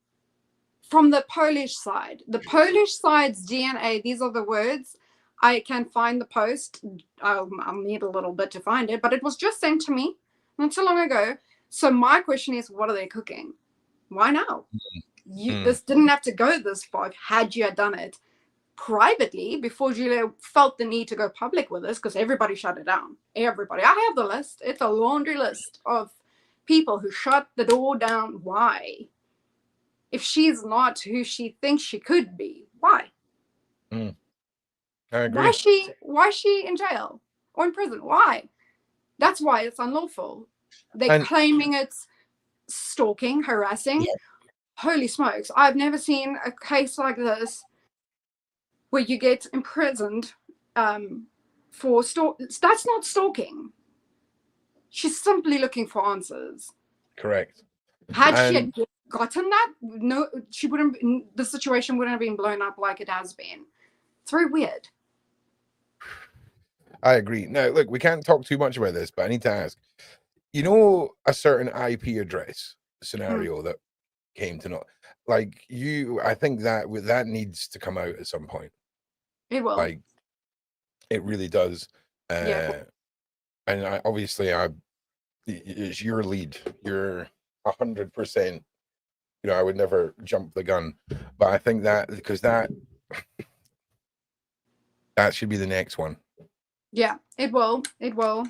from the Polish side's DNA, these are the words. I can find the post. I'll need a little bit to find it, but it was just sent to me not so long ago. So my question is, what are they cooking? Why now? This didn't have to go this far had you done it privately before Julia felt the need to go public with this, because everybody shut it down. Everybody. I have the list. It's a laundry list of people who shut the door down. Why? If she's not who she thinks she could be, why? I agree. Why is she in jail or in prison? Why? That's why it's unlawful. They're claiming it's stalking, harassing. Yeah. Holy smokes. I've never seen a case like this where you get imprisoned for that's not stalking. She's simply looking for answers. Correct. Had she gotten that, no, she wouldn't. The situation wouldn't have been blown up like it has been. It's very weird. I agree. Now, look, we can't talk too much about this, but I need to ask. You know, a certain IP address scenario that came to not like you. I think that needs to come out at some point. It will. Like, it really does. Yeah. And it's your lead. You're 100%. You know, I would never jump the gun, but I think that because that should be the next one. Yeah, it will. It will.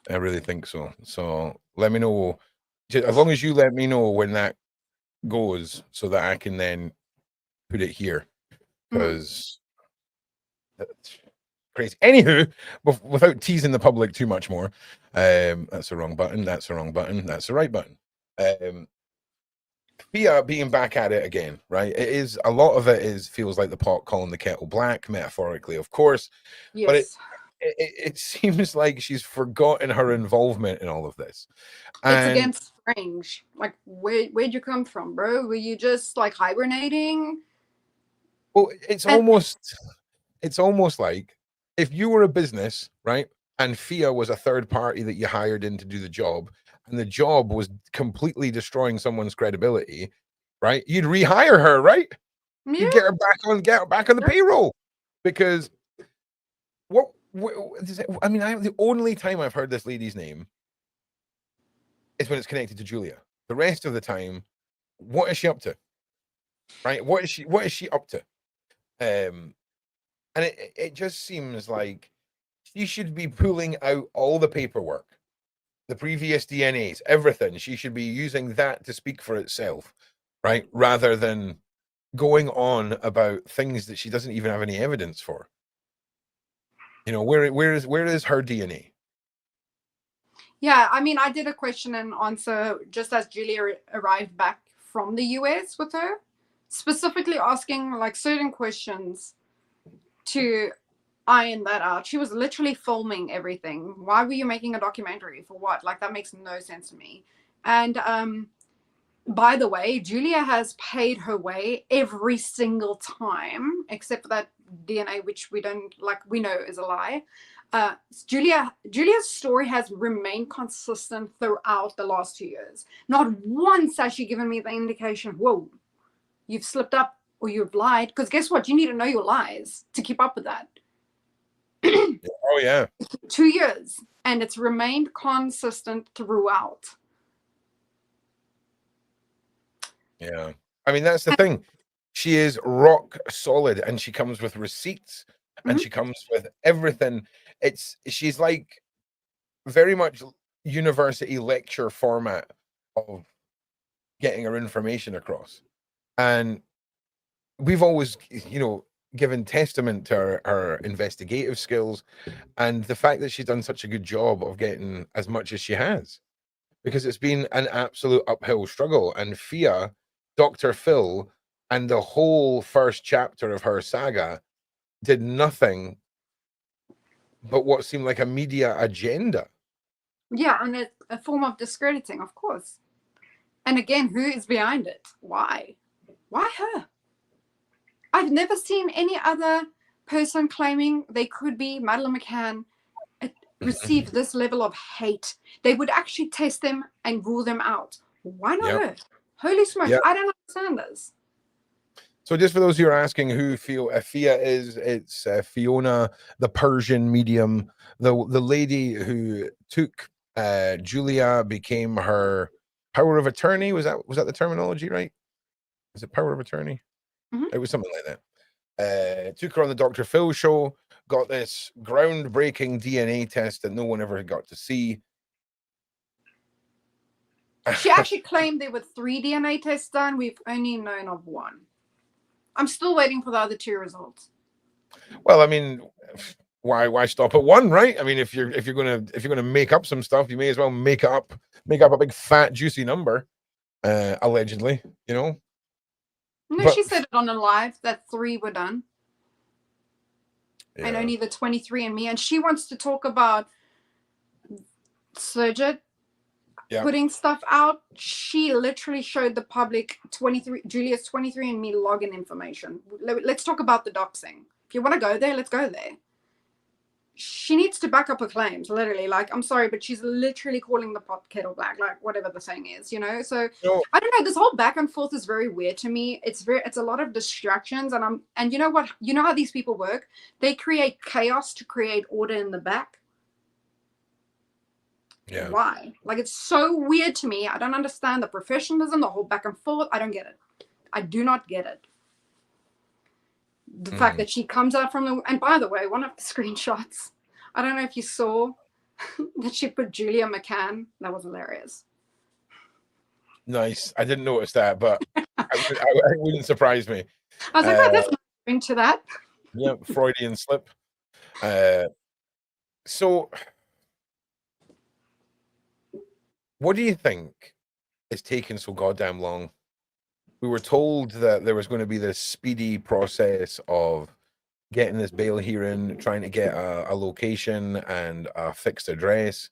I really think so. So let me know, as long as you let me know when that goes, so that I can then put it here, because that's crazy. Anywho, without teasing the public too much more, that's the wrong button. That's the wrong button. That's the right button. Fia being back at it again, right? It is a lot of it feels like the pot calling the kettle black, metaphorically, of course. Yes. But it seems like she's forgotten her involvement in all of this. It's against Strange. Like, where'd you come from, bro? Were you just like hibernating? Well, it's almost like if you were a business, right? And Fia was a third party that you hired in to do the job, and the job was completely destroying someone's credibility, right? You'd rehire her, right? Yeah. You'd get her back on the payroll, because I mean, the only time I've heard this lady's name is when it's connected to Julia. The rest of the time, what is she up to? Right? What is she up to? And it just seems like she should be pulling out all the paperwork, the previous DNAs, everything. She should be using that to speak for itself, right? Rather than going on about things that she doesn't even have any evidence for. You know, where is her DNA? Yeah, I mean, I did a question and answer just as Julia arrived back from the US with her, specifically asking like certain questions to iron that out. She was literally filming everything. Why were you making a documentary? For what? Like, that makes no sense to me. And by the way, Julia has paid her way every single time, except for that DNA, which we know is a lie. Julia's story has remained consistent throughout the last 2 years. Not once has she given me the indication, whoa, you've slipped up or you've lied. Because guess what? You need to know your lies to keep up with that. Oh, yeah. 2 years. And it's remained consistent throughout. Yeah. I mean, that's the thing. She is rock solid, and she comes with receipts, and she comes with everything. She's like very much university lecture format of getting her information across. And we've always, given testament to her investigative skills and the fact that she's done such a good job of getting as much as she has, because it's been an absolute uphill struggle. And Fia, Dr. Phil, and the whole first chapter of her saga did nothing but what seemed like a media agenda. Yeah, and a form of discrediting, of course. And again, who is behind it? Why? Why her? I've never seen any other person claiming they could be Madeleine McCann receive this level of hate. They would actually test them and rule them out. Why not her? Holy smokes, I don't understand this. So just for those who are asking who Fia is, it's Fiona, the Persian medium, the lady who took Julia, became her power of attorney. Was that the terminology, right? Is it power of attorney? It was something like that. Took her on the Dr. Phil show, got this groundbreaking DNA test that no one ever got to see. She actually claimed there were 3 DNA tests done. We've only known of 1. I'm still waiting for the other 2 results. Well, I mean, why stop at 1, right? I mean, if you're gonna make up some stuff, you may as well make up a big fat juicy number, allegedly, you know. No, she said it on a live that 3 were done. And only the 23andMe. And she wants to talk about Surgeon putting stuff out. She literally showed the public Julia's 23andMe login information. Let's talk about the doxing. If you want to go there, let's go there. She needs to back up her claims, literally. Like, I'm sorry, but she's literally calling the pot kettle black, like whatever the saying is, you know. So I don't know. This whole back and forth is very weird to me. It's a lot of distractions, and you know what? You know how these people work? They create chaos to create order in the back. Yeah. Why? Like, it's so weird to me. I don't understand the professionalism, the whole back and forth. I don't get it. I do not get it. The fact that she comes out from the, and by the way, one of the screenshots, I don't know if you saw that she put Julia McCann. That was hilarious. Nice. I didn't notice that, but it wouldn't surprise me. I was like, that's nothing to that. Yeah, Freudian slip. So what do you think is taking so goddamn long? We were told that there was going to be this speedy process of getting this bail hearing, trying to get a location and a fixed address.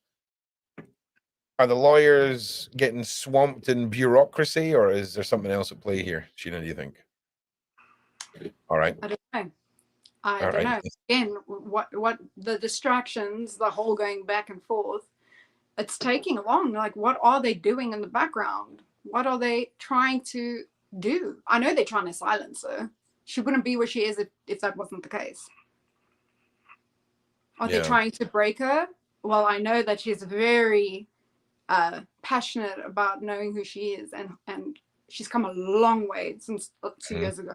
Are the lawyers getting swamped in bureaucracy, or is there something else at play here? Sheena, do you think? All right. I don't know. I don't know. Again, what the distractions, the whole going back and forth, it's taking long. Like, what are they doing in the background? What are they trying to do? I know they're trying to silence her. She wouldn't be where she is if that wasn't the case. Are they trying to break her? Well, I know that she's very passionate about knowing who she is, and she's come a long way since 2 years ago.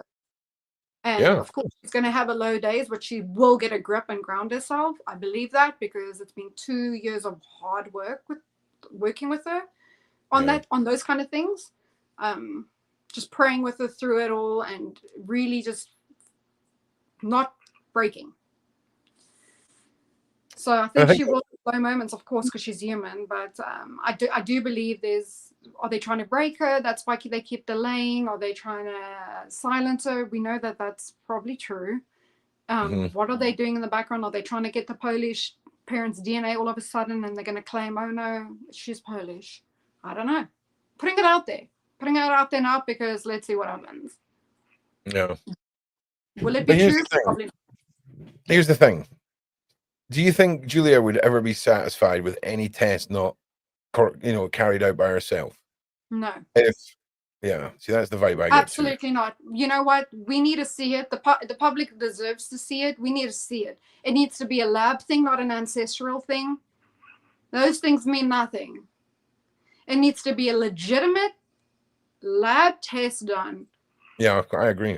And of course, she's going to have a low days, but she will get a grip and ground herself. I believe that because it's been 2 years of hard work working with her on those kind of things. Just praying with her through it all and really just not breaking. So I think she will have low moments, of course, because she's human. But I do believe are they trying to break her? That's why they keep delaying. Are they trying to silence her? We know that that's probably true. What are they doing in the background? Are they trying to get the Polish parents' DNA all of a sudden and they're going to claim, oh no, she's Polish? I don't know. Putting it out there now because let's see what happens. Yeah. Will it be true? Probably not. Here's the thing. Do you think Julia would ever be satisfied with any test not, carried out by herself? No. See, that's the vibe I get. Absolutely not. You know what? We need to see it. The public deserves to see it. We need to see it. It needs to be a lab thing, not an ancestral thing. Those things mean nothing. It needs to be a legitimate lab test done. Yeah, I agree.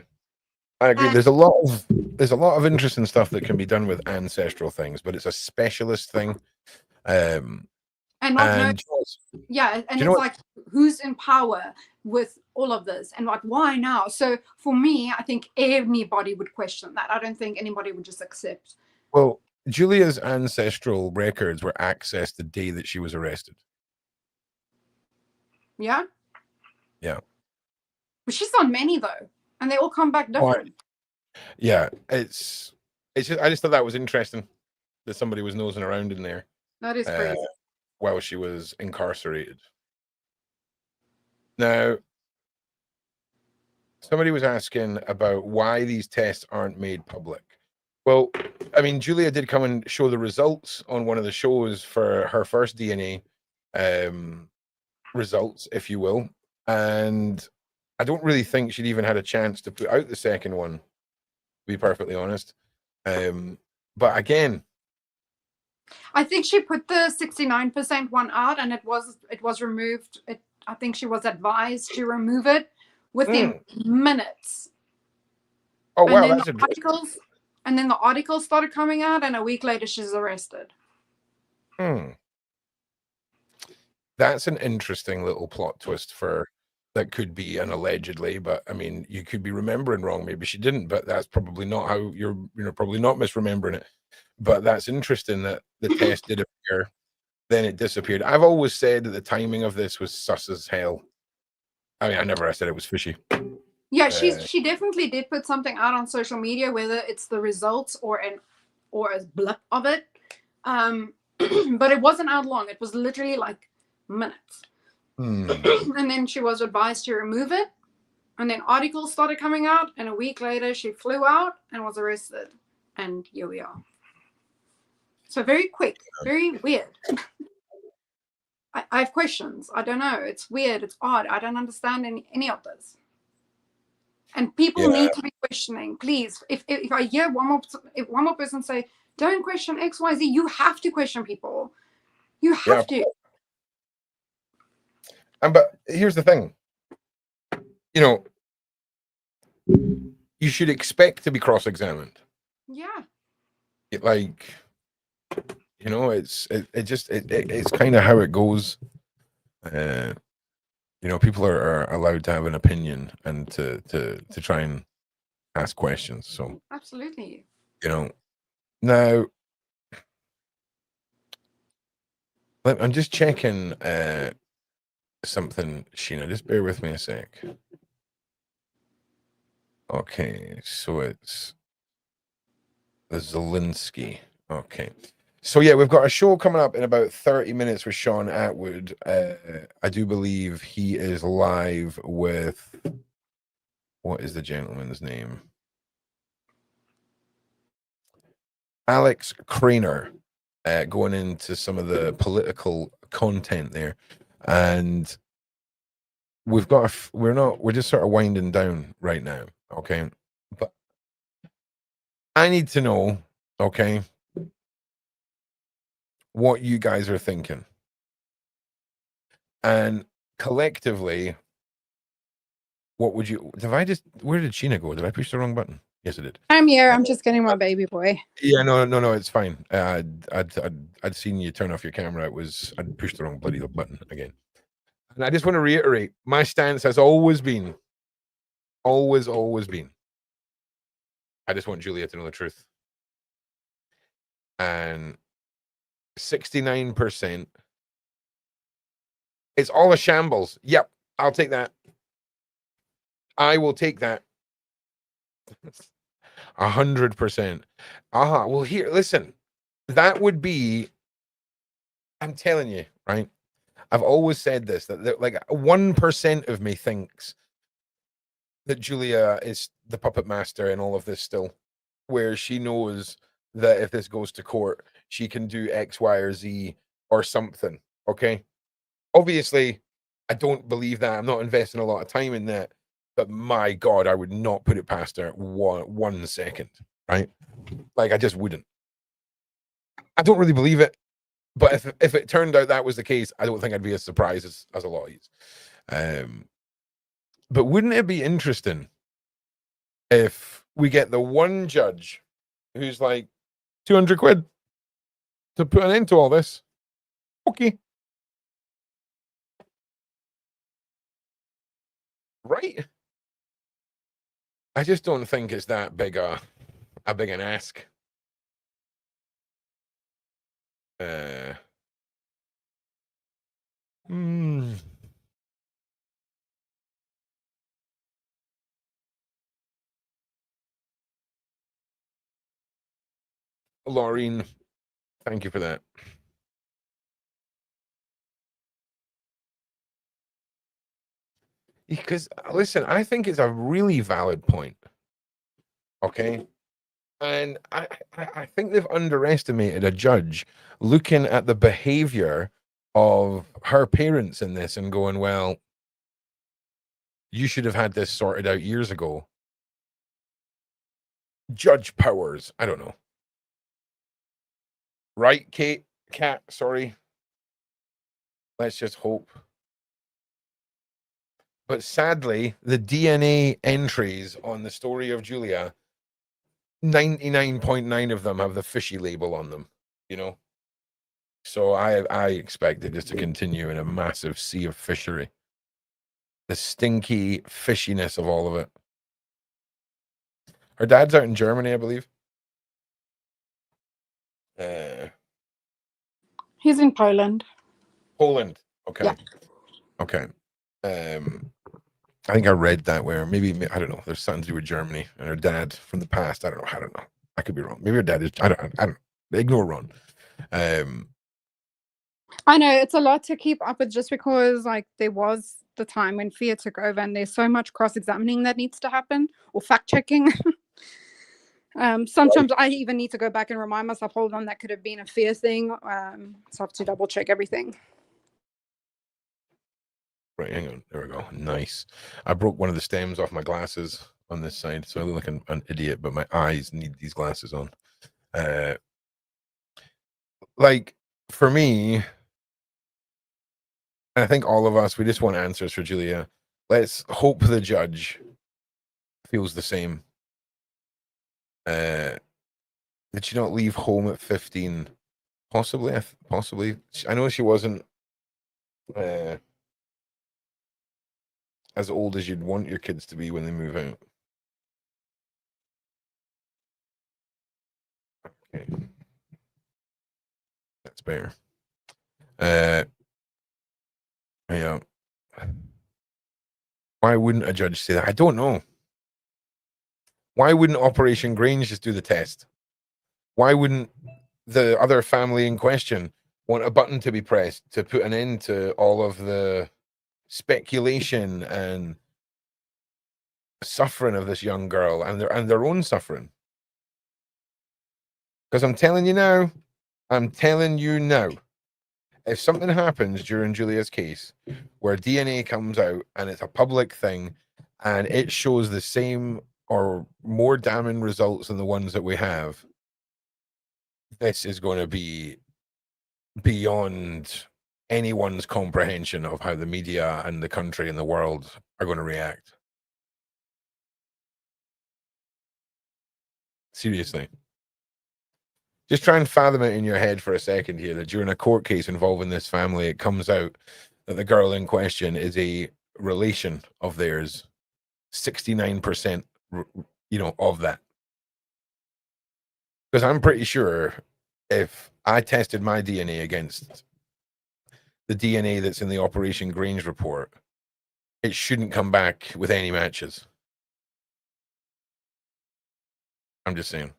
There's a lot of interesting stuff that can be done with ancestral things, but it's a specialist thing. And it's like, who's in power with all of this, and like, why now? So for me, I think anybody would question that. I don't think anybody would just accept. Well, Julia's ancestral records were accessed the day that she was arrested. Yeah. Yeah. But she's on many though, and they all come back different. Yeah, it's just, I just thought that was interesting that somebody was nosing around in there. That is crazy. While she was incarcerated. Now, Somebody was asking about why these tests aren't made public. Well, I mean, Julia did come and show the results on one of the shows for her first DNA results, if you will. And I don't really think she'd even had a chance to put out the second one, to be perfectly honest. But again, I think she put the 69% one out, and it was removed. I think she was advised to remove it within minutes. Oh wow, and that's then the articles started coming out, and a week later she's arrested. That's an interesting little plot twist for that could be an allegedly, but I mean, you could be remembering wrong. Maybe she didn't, but that's probably not how you're probably not misremembering it. But that's interesting that the test did appear, then it disappeared. I've always said that the timing of this was sus as hell. I mean, I said it was fishy. Yeah, she definitely did put something out on social media, whether it's the results or a blip of it. But it wasn't out long. It was literally like minutes. And then she was advised to remove it. And then articles started coming out, and a week later she flew out and was arrested. And here we are. So very quick, very weird. I have questions. I don't know. It's weird. It's odd. I don't understand any of this. And people need to be questioning, please. If I hear one more person say, "Don't question X, Y, Z," you have to question people. You have to. But here's the thing. You know, you should expect to be cross-examined. Yeah. It's kind of how it goes. People are allowed to have an opinion and to try and ask questions. So absolutely. Now I'm just checking something, Sheena. Just bear with me a sec. Okay, so it's the Zelensky. Okay. So yeah, we've got a show coming up in about 30 minutes with Sean Atwood. I do believe he is live with, what is the gentleman's name? Alex Craner, going into some of the political content there. And we're just sort of winding down right now. Okay. But I need to know, okay, what you guys are thinking. And collectively, what would you, where did Sheena go? Did I push the wrong button? Yes, I did. I'm here. I'm just getting my baby boy. Yeah, no, it's fine. I'd seen you turn off your camera. I'd pushed the wrong bloody button again. And I just want to reiterate, my stance has always been, always been, I just want Julia to know the truth. And 69%, it's all a shambles. Yep, I'll take that. I will take that. 100%. Well, here, listen, that would be, I'm telling you, right? I've always said this, that like 1% of me thinks that Julia is the puppet master in all of this still, where she knows that if this goes to court, she can do X, Y, or Z or something. Okay. Obviously, I don't believe that. I'm not investing a lot of time in that. But my God, I would not put it past her 1 second. Right? Like, I just wouldn't. I don't really believe it. But if it turned out that was the case, I don't think I'd be as surprised as a lot of you. But wouldn't it be interesting if we get the one judge who's like, 200 quid to put an end to all this? Okay. Right? I just don't think it's that big an ask. Laureen, thank you for that. Because listen, I think it's a really valid point. Okay. And I think they've underestimated a judge looking at the behavior of her parents in this and going, well, you should have had this sorted out years ago. Judge powers. I don't know. Right, Cat, sorry. Let's just hope. But sadly, the DNA entries on the story of Julia, 99.9 of them have the fishy label on them, you know? So I expect it just to continue in a massive sea of fishery. The stinky fishiness of all of it. Her dad's out in Germany, I believe. He's in Poland. Poland. Okay. Yeah. Okay. I think I read that where maybe I don't know. There's something to do with Germany and her dad from the past. I don't know. I could be wrong. Maybe her dad is. I don't. Ignore Ron. I know it's a lot to keep up with, just because like there was the time when fear took over, and there's so much cross-examining that needs to happen, or fact-checking. Sometimes I even need to go back and remind myself, hold on, that could have been a fear thing. So I have to double check everything. Right, hang on. There we go. Nice. I broke one of the stems off my glasses on this side, so I look like an idiot, but my eyes need these glasses on. Like, for me, I think all of us, we just want answers for Julia. Let's hope the judge feels the same. Did she not leave home at 15? Possibly. Possibly. I know she wasn't as old as you'd want your kids to be when they move out. Okay. That's better. Yeah. Why wouldn't a judge say that? I don't know. Why wouldn't Operation Grange just do the test? Why wouldn't the other family in question want a button to be pressed to put an end to all of the speculation and suffering of this young girl and their own suffering? Because I'm telling you now, if something happens during Julia's case where DNA comes out and it's a public thing and it shows the same or more damning results than the ones that we have, this is going to be beyond anyone's comprehension of how the media and the country and the world are going to react. Seriously. Just try and fathom it in your head for a second here that during a court case involving this family, it comes out that the girl in question is a relation of theirs, 69%, of that. Because I'm pretty sure if I tested my DNA against the DNA that's in the Operation Grange report, it shouldn't come back with any matches. I'm just saying.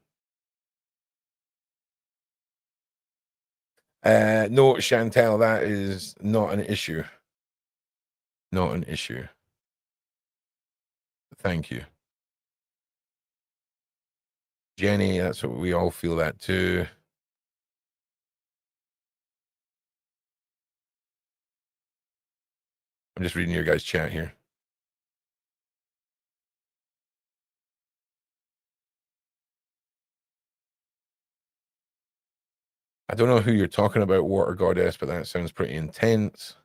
No, Chantel, that is not an issue. Not an issue. Thank you. Jenny, that's what we all feel that too. I'm just reading your guys' chat here. I don't know who you're talking about, Water Goddess, but that sounds pretty intense.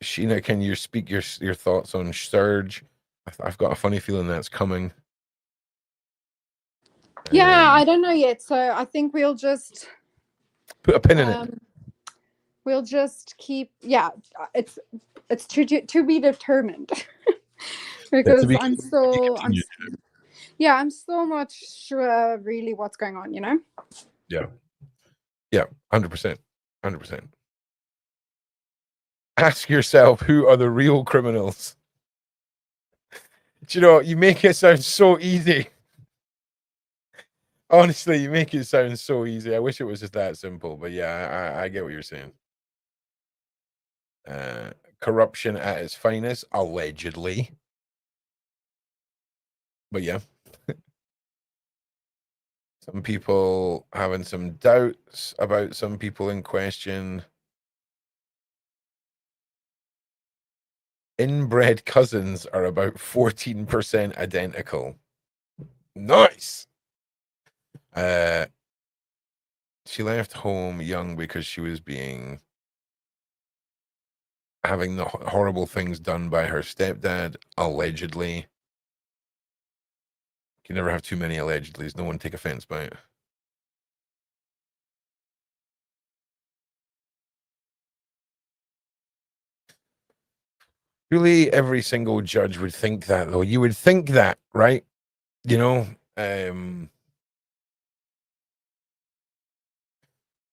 Sheena, can you speak your thoughts on Surge? I've got a funny feeling that's coming. Yeah, I don't know yet. So I think we'll just put a pin in it. We'll just keep. Yeah, it's to be determined. Because I'm still not sure really what's going on. Yeah. 100%. Ask yourself, who are the real criminals? You make it sound so easy. Honestly, you make it sound so easy. I wish it was just that simple, but yeah, I get what you're saying. Corruption at its finest, allegedly. But yeah. Some people having some doubts about some people in question. Inbred cousins are about 14% identical. Nice. She left home young because she was having the horrible things done by her stepdad, allegedly. You can never have too many allegedlys. No one take offense by it. Really, every single judge would think that, though. You would think that, right? You know,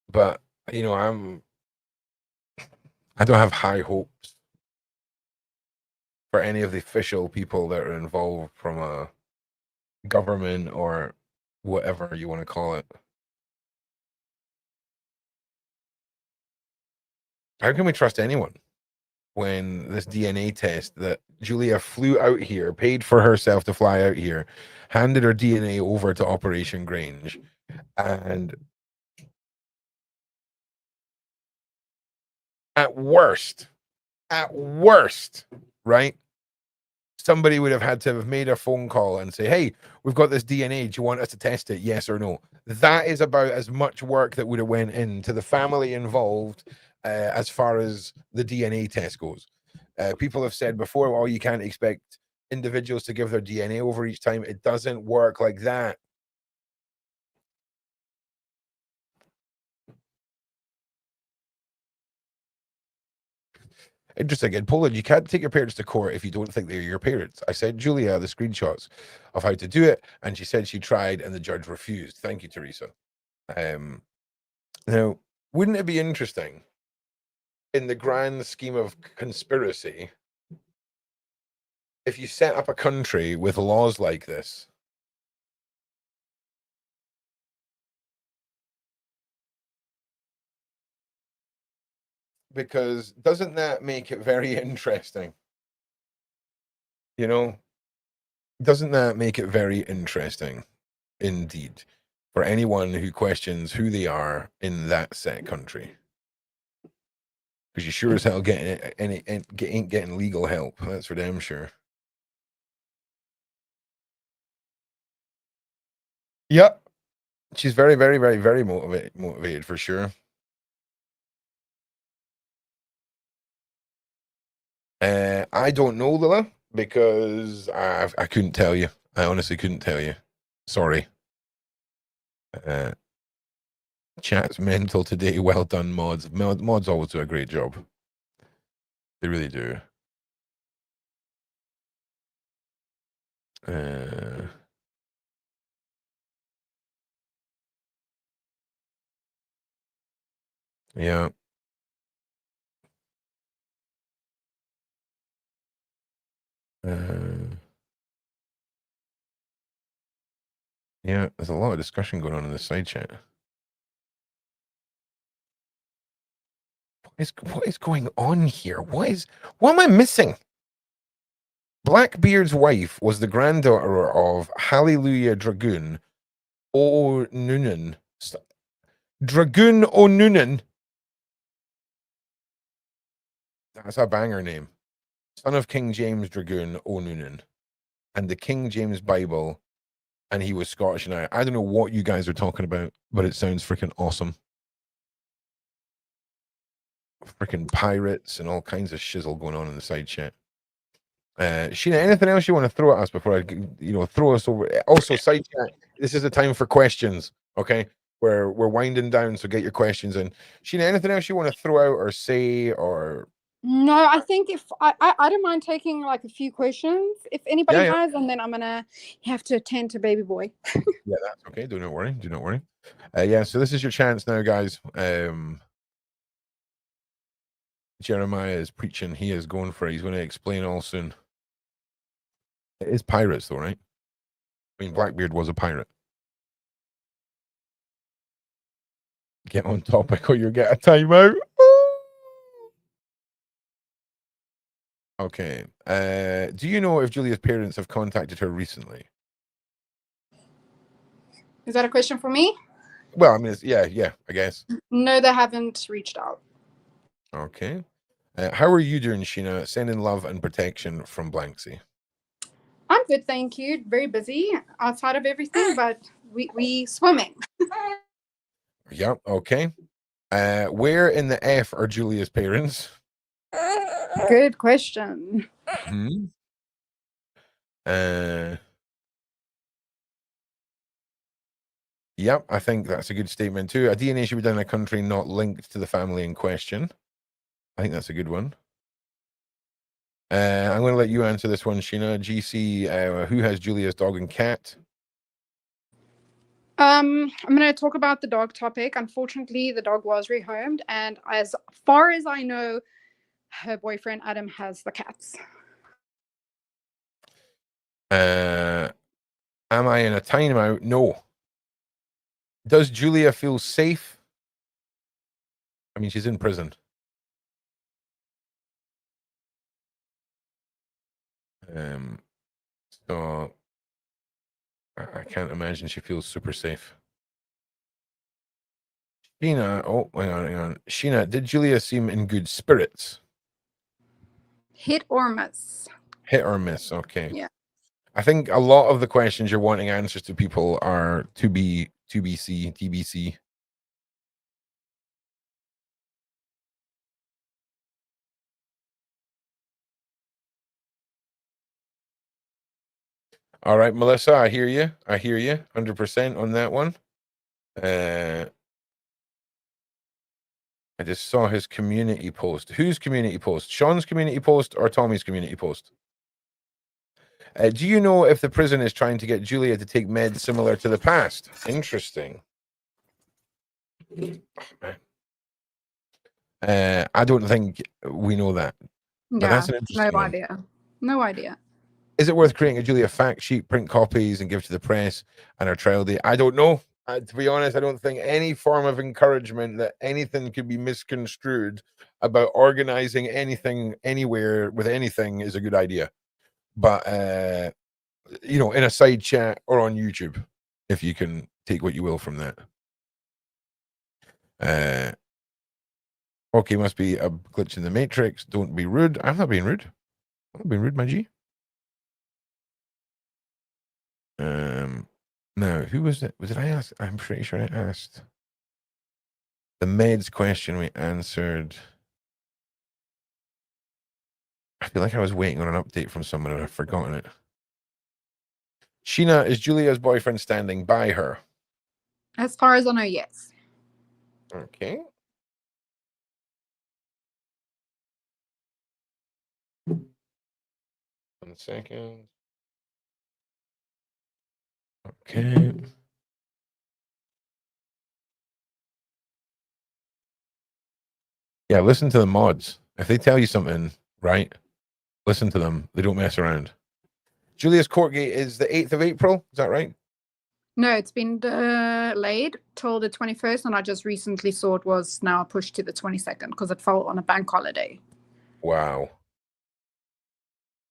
but you know, I don't have high hopes for any of the official people that are involved from a government or whatever you want to call it. How can we trust anyone when this DNA test that Julia flew out here, paid for herself to fly out here, handed her DNA over to Operation Grange, and at worst, right? Somebody would have had to have made a phone call and say, hey, we've got this DNA. Do you want us to test it? Yes or no? That is about as much work that would have went into the family involved as far as the DNA test goes. People have said before, well, you can't expect individuals to give their DNA over each time. It doesn't work like that. Interesting. In Poland, you can't take your parents to court if you don't think they're your parents. I sent Julia the screenshots of how to do it, and she said she tried, and the judge refused. Thank you, Teresa. Now, wouldn't it be interesting in the grand scheme of conspiracy if you set up a country with laws like this? Because doesn't that make it very interesting? You know, doesn't that make it very interesting indeed for anyone who questions who they are in that set country? Because you sure as hell ain't getting legal help. That's for damn sure. Yep. She's very, very, very, very motivated for sure. I don't know, Lila, because I couldn't tell you. I honestly couldn't tell you. Sorry. Chat's mental today. Well done, mods. Mods always do a great job. They really do. Yeah. Yeah, there's a lot of discussion going on in the side chat. What is going on here? What am I missing? Blackbeard's wife was the granddaughter of Hallelujah Dragoon O'Noonan. Dragoon O'Noonan. That's a banger name. Son of King James Dragoon O'Noonan. And the King James Bible. And he was Scottish. And I don't know what you guys are talking about, but it sounds freaking awesome. Freaking pirates and all kinds of shizzle going on in the side chat. Sheena, anything else you want to throw at us before I, throw us over? Also, side chat. This is the time for questions. Okay, we're winding down, so get your questions in. Sheena, anything else you want to throw out or say or? No, I think if I don't mind taking like a few questions if anybody has, and then I'm gonna have to attend to baby boy. Yeah, that's okay. Do not worry. Do not worry. Yeah, so this is your chance now, guys. Jeremiah is preaching. He is going for it. He's going to explain all soon. It is pirates, though, right? I mean, Blackbeard was a pirate. Get on topic or you'll get a timeout. Okay. Do you know if Julia's parents have contacted her recently? Is that a question for me? Well, I mean, yeah, I guess. No, they haven't reached out. Okay. How are you doing, Sheena? Sending love and protection from Blanksy. I'm good, thank you. Very busy outside of everything, but we swimming. Yep. Okay. Where in the F are Julia's parents? Good question. Hmm. Yep, I think that's a good statement too. A DNA should be done in a country not linked to the family in question. I think that's a good one. I'm going to let you answer this one, Sheena. GC, who has Julia's dog and cat? I'm going to talk about the dog topic. Unfortunately, the dog was rehomed, and as far as I know, her boyfriend Adam has the cats. Am I in a timeout? No. Does Julia feel safe? I mean, she's in prison. So I can't imagine she feels super safe. Sheena, oh, hang on. Sheena, did Julia seem in good spirits? Hit or miss? Hit or miss? Okay. Yeah. I think a lot of the questions you're wanting answers to people are to be, TBC, TBC. All right, Melissa, I hear you. 100% on that one. I just saw his community post. Whose community post? Sean's community post or Tommy's community post? Do you know if the prison is trying to get Julia to take meds similar to the past? Interesting. I don't think we know that. But Yeah, that's an interesting no one. idea. No idea. Is it worth creating a Julia fact sheet, print copies, and give to the press and her trial date? I don't know. To be honest, I don't think any form of encouragement that anything could be misconstrued about organizing anything anywhere with anything is a good idea. But you know, in a side chat or on YouTube, if you can take what you will from that. Okay, must be a glitch in the matrix. Don't be rude. I'm not being rude. I'm not being rude, my G. Now, who was it? Was it I asked? I'm pretty sure I asked. The meds question we answered. I feel like I was waiting on an update from someone and I've forgotten it. Sheena, is Julia's boyfriend standing by her? As far as I know, yes. Okay. One second. Okay. Yeah, listen to the mods. If they tell you something, right, listen to them. They don't mess around. Julia's court date is the 8th of April. Is that right? No, it's been delayed till the 21st, and I just recently saw it was now pushed to the 22nd because it fell on a bank holiday. Wow.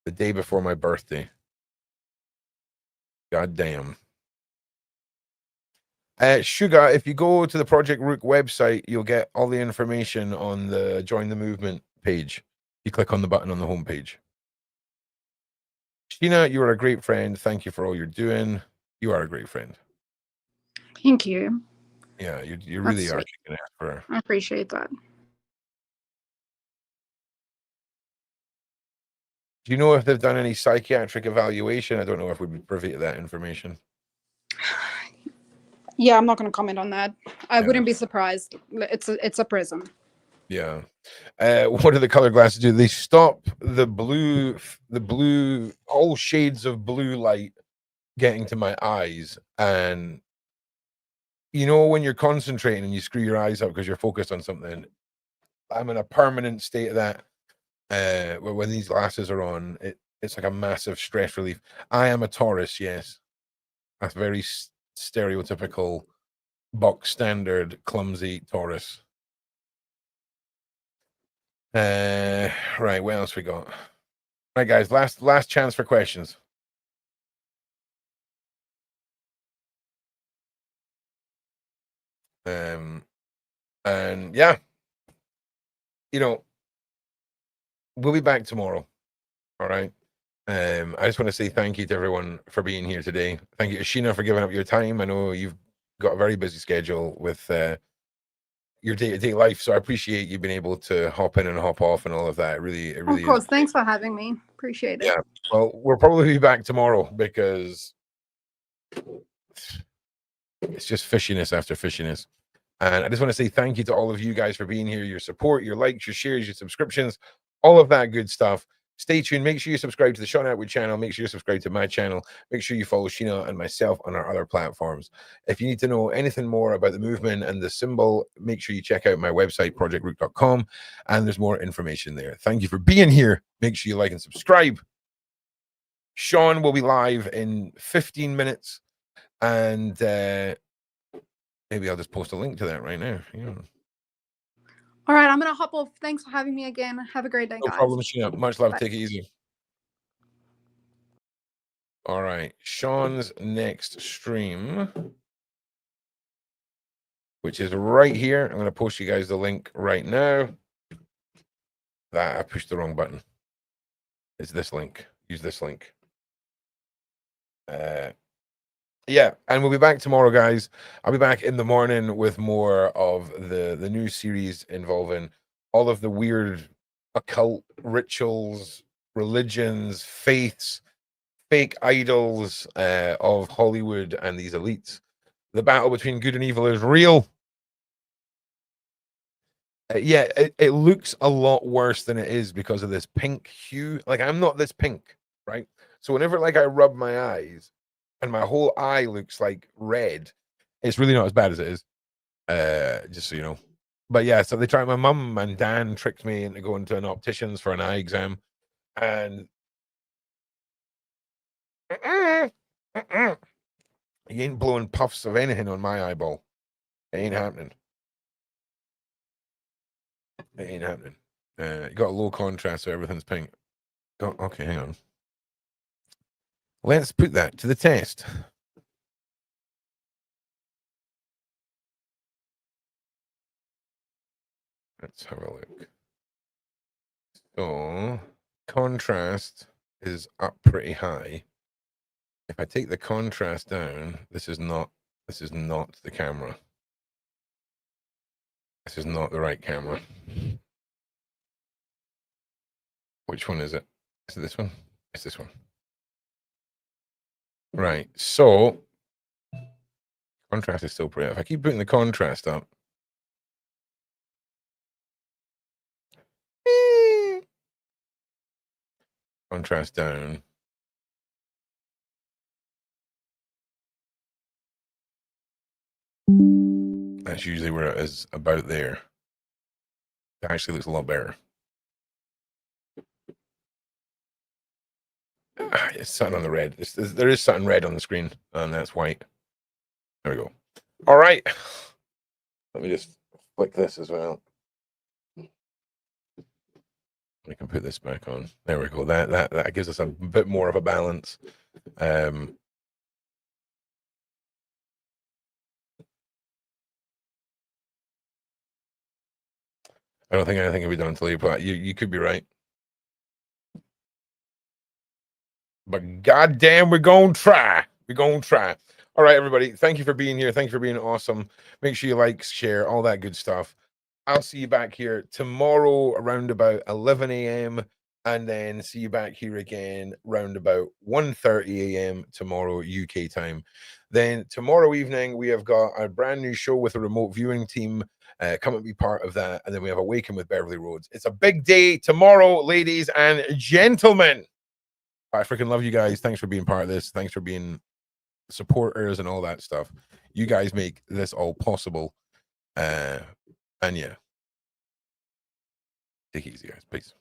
The day before my birthday. God damn. Sugar, if you go to the ProjectROOQ website, you'll get all the information on the Join the Movement page. You click on the button on the homepage. Sheena, you are a great friend. Thank you for all you're doing. You are a great friend. Thank you. Yeah, you really are kicking ass for her. I appreciate that. Do you know if they've done any psychiatric evaluation? I don't know if we'd be privy to that information. Yeah, I'm not going to comment on that. I wouldn't be surprised. It's a prison. Yeah. What do the color glasses do? They stop the blue, all shades of blue light getting to my eyes. And you know, when you're concentrating and you screw your eyes up because you're focused on something, I'm in a permanent state of that. When these glasses are on, it's like a massive stress relief. I am a Taurus, yes. That's very stereotypical box standard clumsy Taurus. Right, what else we got? Right, guys, last chance for questions. And yeah, you know, we'll be back tomorrow. All right. I just want to say thank you to everyone for being here today. Thank you to Sheena for giving up your time. I know you've got a very busy schedule with your day-to-day life, so I appreciate you being able to hop in and hop off and all of that. It really of course. Thanks for having me. Appreciate it. Yeah. Well, we'll probably be back tomorrow because it's just fishiness after fishiness. And I just want to say thank you to all of you guys for being here, your support, your likes, your shares, your subscriptions, all of that good stuff. Stay tuned. Make sure you subscribe to the Sean Atwood channel. Make sure you subscribe to my channel. Make sure you follow Sheena and myself on our other platforms. If you need to know anything more about the movement and the symbol, make sure you check out my website, ProjectROOQ.com, and there's more information there. Thank you for being here. Make sure you like and subscribe. Sean will be live in 15 minutes, and maybe I'll just post a link to that right now. Yeah. All right, I'm gonna hop off. Thanks for having me again. Have a great day, No guys. problem, Sheena. Much love. Bye. Take it easy. All right, Sean's next stream, which is right here. I'm going to post you guys the link right now. That I pushed the wrong button. It's this link. Use this link. Yeah, and we'll be back tomorrow, guys. I'll be back in the morning with more of the new series involving all of the weird occult rituals, religions, faiths, fake idols of Hollywood and these elites. The battle between good and evil is real. Yeah, it looks a lot worse than it is because of this pink hue. Like, I'm not this pink, right? So whenever like I rub my eyes and my whole eye looks like red, it's really not as bad as it is. Just so you know. But yeah, so they tried. My mum and Dan tricked me into going to an optician's for an eye exam, and he ain't blowing puffs of anything on my eyeball. It ain't happening. It ain't happening. You got a low contrast, so everything's pink. Oh, okay, hang on. Let's put that to the test. Let's have a look. So, contrast is up pretty high. If I take the contrast down, this is not the camera. This is not the right camera. Which one is it? Is it this one? It's this one. Right. So contrast is still pretty. If I keep putting the contrast up, contrast down. That's usually where it is, about there. It actually looks a lot better. It's something on the red. There is something red on the screen, and that's white. There we go. All right. Let me just flick this as well. We can put this back on. There we go. That gives us a bit more of a balance. I don't think anything can be done until you put. You could be right. But goddamn, we're gonna try. We're gonna try. All right, everybody. Thank you for being here. Thank you for being awesome. Make sure you like, share, all that good stuff. I'll see you back here tomorrow around about 11 a.m. and then see you back here again round about 1:30 a.m. tomorrow UK time. Then tomorrow evening we have got a brand new show with a remote viewing team. Come and be part of that. And then we have Awaken with Beverly Rhodes. It's a big day tomorrow, ladies and gentlemen. I freaking love you guys. Thanks for being part of this. Thanks for being supporters and all that stuff. You guys make this all possible. And yeah, take it easy, guys. Peace.